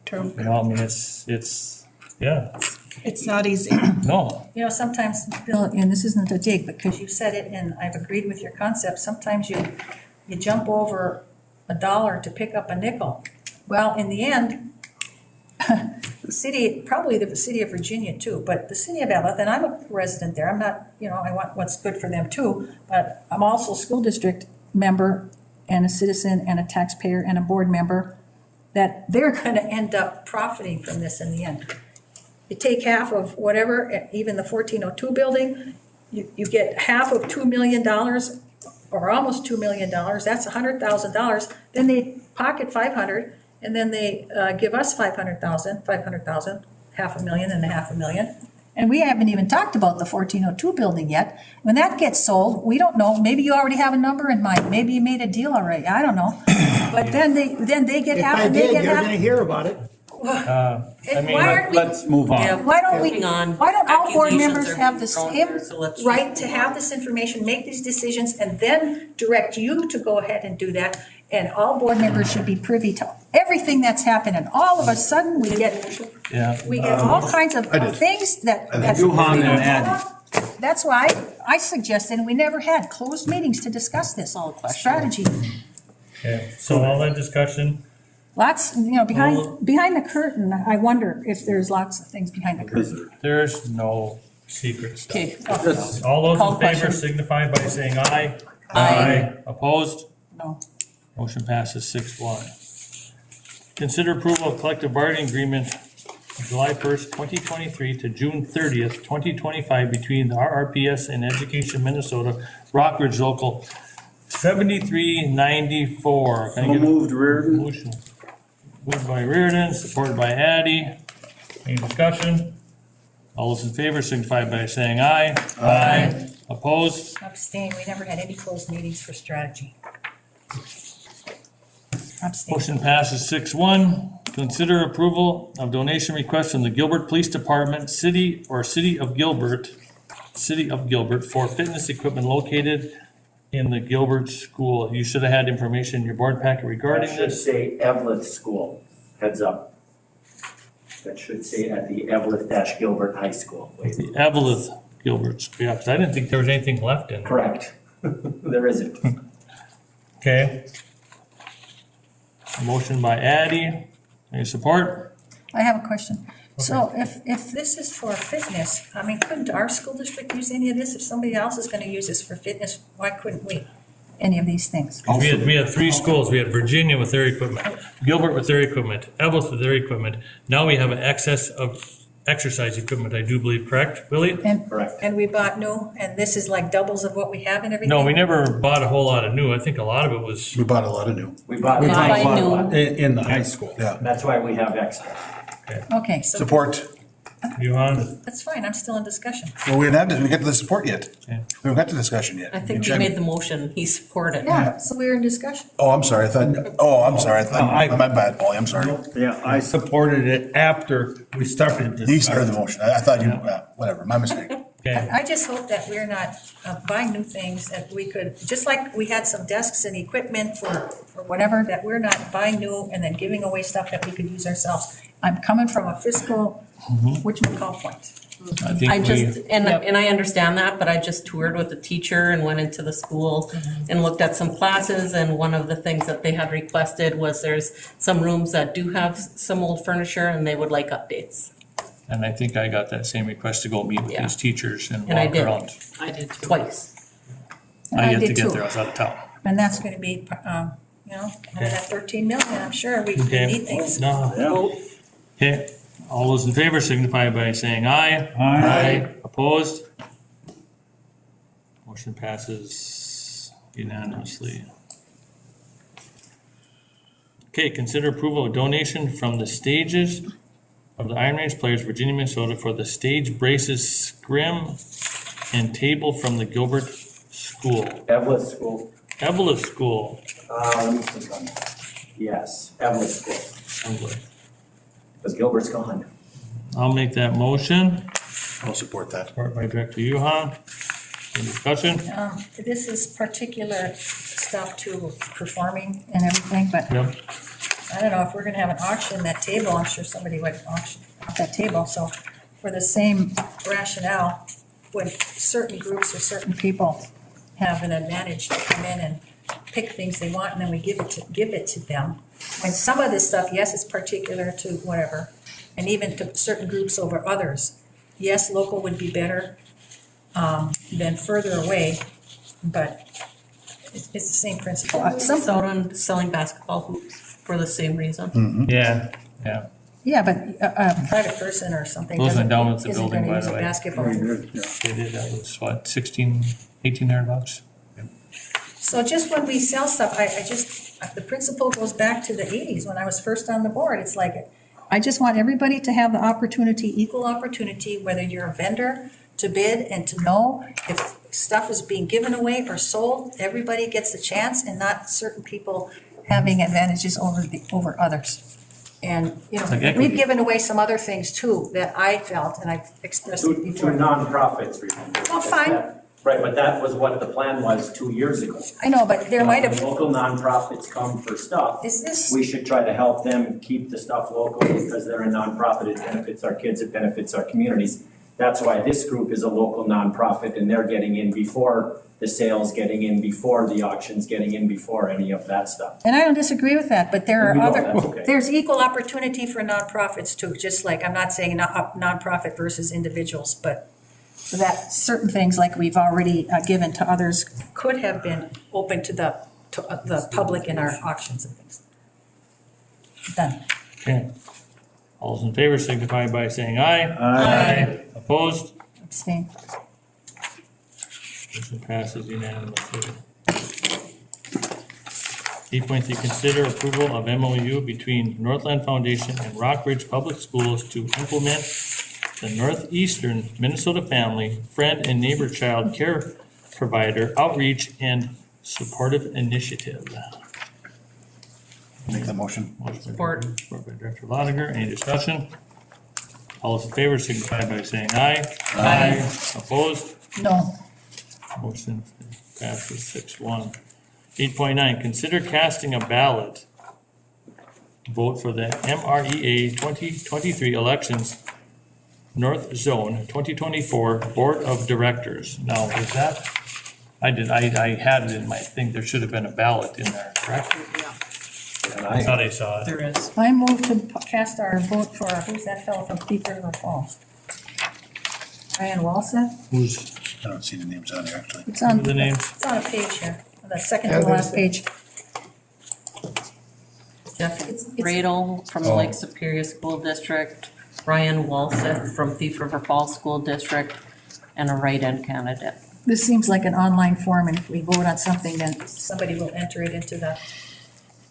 Speaker 16: True.
Speaker 1: You know, I mean, it's, yeah,
Speaker 16: It's not easy.
Speaker 1: no.
Speaker 2: You know, sometimes, Bill, and this isn't a dig, because you said it and I've agreed with your concept, sometimes you jump over $1 to pick up a nickel. Well, in the end, the city, probably the city of Virginia too, but the city of Evelyn, and I'm a resident there, I'm not, you know, I want what's good for them too, but I'm also a school district member and a citizen and a taxpayer and a board member, that they're gonna end up profiting from this in the end. You take half of whatever, even the 1402 building, you get half of $2 million or almost $2 million, that's $100,000. Then they pocket 500, and then they give us 500,000, $500,000 and $500,000. And we haven't even talked about the 1402 building yet. When that gets sold, we don't know, maybe you already have a number in mind, maybe you made a deal already, I don't know. But then they get
Speaker 5: If
Speaker 2: half
Speaker 5: I
Speaker 2: and they
Speaker 5: did,
Speaker 2: get
Speaker 5: you're
Speaker 2: half.
Speaker 5: gonna hear about it.
Speaker 1: I mean,
Speaker 2: Why aren't we-
Speaker 3: let's move on.
Speaker 4: Yeah,
Speaker 2: Why don't we,
Speaker 4: moving on.
Speaker 2: why don't all board
Speaker 4: Accusations
Speaker 2: members
Speaker 4: are
Speaker 2: have the
Speaker 4: being thrown
Speaker 2: same
Speaker 4: there, so let's
Speaker 2: right
Speaker 4: just
Speaker 2: to
Speaker 4: move
Speaker 2: have
Speaker 4: on.
Speaker 2: this information, make these decisions, and then direct you to go ahead and do that? And all board members should be privy to everything that's happening. All of a sudden, we get all kinds of things that.
Speaker 3: Johan and Ed.
Speaker 2: That's why I suggested, we never had closed meetings to discuss this strategy.
Speaker 1: Okay, so all that discussion,
Speaker 2: Lots, you know, behind the curtain, I wonder if there's lots of things behind the curtain.
Speaker 1: there's no secret stuff.
Speaker 4: Okay,
Speaker 1: All those
Speaker 4: Call
Speaker 1: in favor
Speaker 4: question.
Speaker 1: signify by saying aye.
Speaker 4: Aye.
Speaker 1: Opposed?
Speaker 2: No.
Speaker 1: Motion passes 6-1. Consider approval of collective bargaining agreement July 1st, 2023 to June 30th, 2025 between the RRPS and Education Minnesota, Rockridge Local 7394. Can I get a
Speaker 3: Moved, Reardon.
Speaker 1: motion? Moved by Reardon, supported by Addy. Any discussion? All those in favor signify by saying aye. Aye. Opposed?
Speaker 2: Abstain, we never had any closed meetings for strategy. Abstain.
Speaker 1: Motion passes 6-1. Consider approval of donation request from the Gilbert Police Department, City of Gilbert for fitness equipment located in the Gilbert School. You should have had information in your board packet regarding
Speaker 14: That should
Speaker 1: this.
Speaker 14: say Evelyn School, heads up. That should say at the Evelyn-Gilbert High School. Wait,
Speaker 1: The Evelyn Gilbert, yeah, because I didn't think there was anything left in there.
Speaker 14: correct. There isn't.
Speaker 1: Okay. Motion by Addy. Any support?
Speaker 2: I have a question. So if this is for fitness, I mean, couldn't our school district use any of this? If somebody else is gonna use this for fitness, why couldn't we? Any of these things?
Speaker 1: We had three schools. We had Virginia with their equipment, Gilbert with their equipment, Evelyn with their equipment. Now we have an excess of exercise equipment, I do believe, correct, Willie?
Speaker 14: Correct.
Speaker 2: And we bought new, and this is like doubles of what we have and everything?
Speaker 1: No, we never bought a whole lot of new. I think a lot of it was.
Speaker 7: We bought a lot of new.
Speaker 14: We bought.
Speaker 3: We
Speaker 14: nine.
Speaker 3: bought in the high school.
Speaker 7: Yeah.
Speaker 14: That's why we have extra.
Speaker 2: Okay, so
Speaker 7: Support.
Speaker 1: Johan?
Speaker 2: that's fine, I'm still in discussion.
Speaker 7: Well, we didn't get to the support yet.
Speaker 1: Yeah.
Speaker 7: We haven't got to discussion yet.
Speaker 4: I think he made the motion, he supported.
Speaker 2: Yeah, so we're in discussion.
Speaker 7: Oh, I'm sorry. I thought, my bad, Paulie. I'm sorry.
Speaker 3: Yeah, I supported it after we started this.
Speaker 7: He started the motion. I thought you, whatever, my mistake.
Speaker 1: Okay.
Speaker 2: I just hope that we're not buying new things that we could, just like we had some desks and equipment for whatever, that we're not buying new and then giving away stuff that we could use ourselves. I'm coming from a fiscal, whatchamacallit point.
Speaker 1: I think
Speaker 4: I just,
Speaker 1: we,
Speaker 4: and I understand that, but I just toured with a teacher and went into the school and looked at some classes, and one of the things that they had requested was there's some rooms that do have some old furniture and they would like updates.
Speaker 1: and I think I got that same request to go meet with
Speaker 4: Yeah.
Speaker 1: these teachers and
Speaker 4: And I
Speaker 1: walk
Speaker 4: did.
Speaker 1: around.
Speaker 15: I did too.
Speaker 4: Twice.
Speaker 1: I yet
Speaker 2: did
Speaker 1: to get
Speaker 2: too.
Speaker 1: there. I was out of town.
Speaker 2: And that's gonna be, out of that 13 million, I'm sure we
Speaker 1: Okay.
Speaker 2: need things.
Speaker 1: No. Okay. All those in favor signify by saying aye. Aye. Opposed? Motion passes unanimously. Okay, consider approval of donation from the stages of the Iron Range Players, Virginia, Minnesota, for the stage braces, scrim, and table from the Gilbert School.
Speaker 14: Evelyn School.
Speaker 1: Evelyn School.
Speaker 14: Let me think on that. Yes, Evelyn School. Because Gilbert's gone.
Speaker 1: I'll make that motion.
Speaker 7: I'll support that.
Speaker 1: Support by Director Yuhan. Any discussion?
Speaker 2: This is particular stuff to performing and everything, but
Speaker 1: Yep.
Speaker 2: I don't know, if we're gonna have an auction, that table, I'm sure somebody would auction off that table, so for the same rationale, when certain groups or certain people have an advantage to come in and pick things they want, and then we give it to them. And some of this stuff, yes, it's particular to whatever, and even to certain groups over others. Yes, local would be better, than further away, but it's the same principle. Some,
Speaker 4: Out on selling basketball hoops for the same reason.
Speaker 1: Yeah, yeah.
Speaker 2: yeah, but a private person or something
Speaker 1: Those
Speaker 2: doesn't,
Speaker 1: endowments of
Speaker 2: isn't
Speaker 1: building,
Speaker 2: gonna
Speaker 1: by
Speaker 2: use
Speaker 1: the
Speaker 2: a
Speaker 1: way.
Speaker 2: basketball.
Speaker 1: They did, that was what, $1,800?
Speaker 2: So just when we sell stuff, I just, the principle goes back to the 80s when I was first on the board. It's like, I just want everybody to have the opportunity, equal opportunity, whether you're a vendor, to bid and to know if stuff is being given away or sold, everybody gets a chance and not certain people having advantages over others. And,
Speaker 1: Like equity.
Speaker 2: we've given away some other things too that I felt, and I've expressed it
Speaker 14: Two
Speaker 2: before.
Speaker 14: nonprofits, remember?
Speaker 2: Oh, fine.
Speaker 14: Right, but that was what the plan was 2 years ago.
Speaker 2: I know, but there might
Speaker 14: When
Speaker 2: have,
Speaker 14: local nonprofits come for stuff,
Speaker 2: is this?
Speaker 14: we should try to help them keep the stuff local because they're a nonprofit. It benefits our kids, it benefits our communities. That's why this group is a local nonprofit and they're getting in before the sales, getting in before the auctions, getting in before any of that stuff.
Speaker 2: And I don't disagree with that, but there are
Speaker 14: We know
Speaker 2: other,
Speaker 14: that's okay.
Speaker 2: there's equal opportunity for nonprofits too, just like, I'm not saying nonprofit versus individuals, but that certain things like we've already given to others could have been open to the public in our auctions and things. Done.
Speaker 1: Okay. All those in favor signify by saying aye.
Speaker 2: Aye.
Speaker 1: Opposed?
Speaker 2: Abstain.
Speaker 1: Motion passes unanimously. 8.3, consider approval of MOU between Northland Foundation and Rockridge Public Schools to implement the Northeastern Minnesota Family, Friend, and Neighbor Child Care Provider Outreach and Supportive Initiative.
Speaker 7: Make the motion.
Speaker 4: Support.
Speaker 1: Support by Director Lotiger. Any discussion? All those in favor signify by saying aye. Aye. Opposed?
Speaker 2: No.
Speaker 1: Motion passes 6-1. 8.9, consider casting a ballot vote for the MREA 2023 elections North Zone 2024 Board of Directors. Now, is that, I had it in my thing, there should have been a ballot in there, correct? I thought I saw it.
Speaker 15: There is.
Speaker 2: I move to cast our vote for, who's that fellow from Thief River Falls? Ryan Walseth?
Speaker 1: Who's,
Speaker 7: I don't see the names on here, actually.
Speaker 2: It's on,
Speaker 1: who's the names?
Speaker 2: it's on a page here, the second
Speaker 5: Yeah,
Speaker 2: to last
Speaker 5: there's-
Speaker 2: page.
Speaker 4: Jeff
Speaker 2: It's-
Speaker 4: Radel from the Lake Superior School District, Ryan Walseth from Thief River Falls School District, and a write-in candidate.
Speaker 2: This seems like an online form, and if we vote on something, then somebody will enter it into the,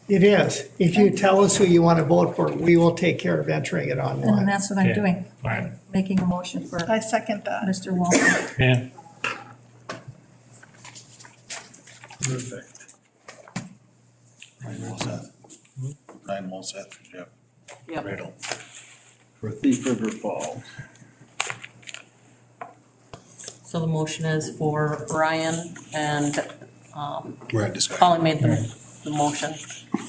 Speaker 5: It is. If you tell us who you want to vote for, we will take care of entering it
Speaker 2: and
Speaker 5: online.
Speaker 2: that's what I'm
Speaker 1: Okay.
Speaker 2: doing.
Speaker 1: All right.
Speaker 2: Making a motion for
Speaker 16: I second that.
Speaker 2: Mr. Walseth.
Speaker 1: Okay.
Speaker 3: Perfect.
Speaker 7: Ryan Wolseth. Ryan Wolseth, Jeff
Speaker 4: Yep.
Speaker 7: Radel.
Speaker 3: For Thief River Falls.
Speaker 4: So the motion is for Ryan and,
Speaker 7: We're at discussion.
Speaker 4: Polly made the motion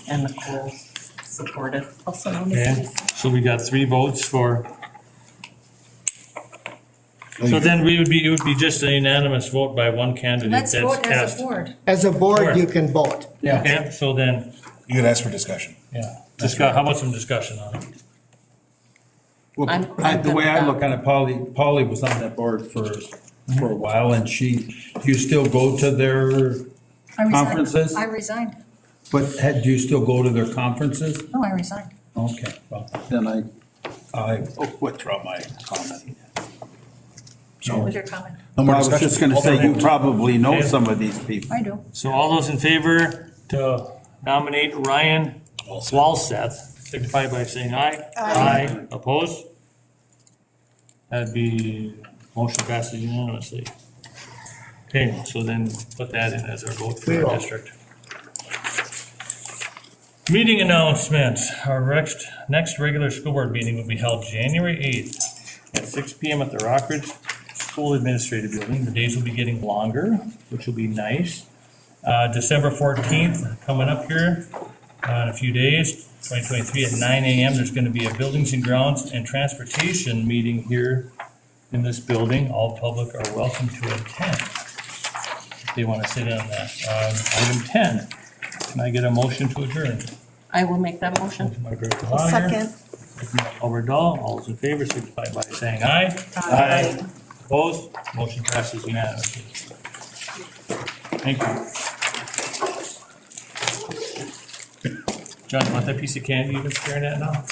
Speaker 4: and Nicole supported.
Speaker 2: Also known as
Speaker 1: Okay, so we got 3 votes for, so then it would be just a unanimous vote by one candidate
Speaker 2: Let's
Speaker 1: that's
Speaker 2: vote as
Speaker 1: cast.
Speaker 2: a board.
Speaker 5: As a board, you can vote.
Speaker 1: Okay, so then,
Speaker 7: You could ask for discussion.
Speaker 1: yeah, how about some discussion on it?
Speaker 3: Well,
Speaker 4: I'm
Speaker 3: the
Speaker 4: good
Speaker 3: way
Speaker 4: with
Speaker 3: I
Speaker 4: that.
Speaker 3: look at it, Polly was on that board for a while, and do you still go to their
Speaker 2: I resigned.
Speaker 3: conferences?
Speaker 2: I resigned.
Speaker 3: But do you still go to their conferences?
Speaker 2: No, I resigned.
Speaker 3: Okay, well, then I withdraw my comment.
Speaker 2: What was your comment?
Speaker 7: No
Speaker 3: Well,
Speaker 7: more
Speaker 3: I was
Speaker 7: discussion.
Speaker 3: just gonna say, you probably know some of these people.
Speaker 2: I do.
Speaker 1: So all those in favor to nominate Ryan Walseth, signify by saying aye. Aye. Opposed? That'd be, motion passes unanimously. Okay, so then put that in as our vote for our district. Meeting announcements. Our next regular school board meeting will be held January 8th at 6 PM at the Rockridge School Administrative Building. The days will be getting longer, which will be nice. December 14th, coming up here in a few days, 2023 at 9 AM. There's going to be a Buildings and Grounds and Transportation meeting here in this building. All public are welcome to attend if they want to sit in on that. Item 10, can I get a motion to adjourn?
Speaker 4: I will make that motion.
Speaker 1: Motion by Director
Speaker 16: I'll
Speaker 1: Lotiger,
Speaker 16: second.
Speaker 1: second by Overdahl. All those in favor signify by saying aye. Aye. Opposed? Motion passes unanimously. Thank you. John, you want that piece of candy you've been staring at now?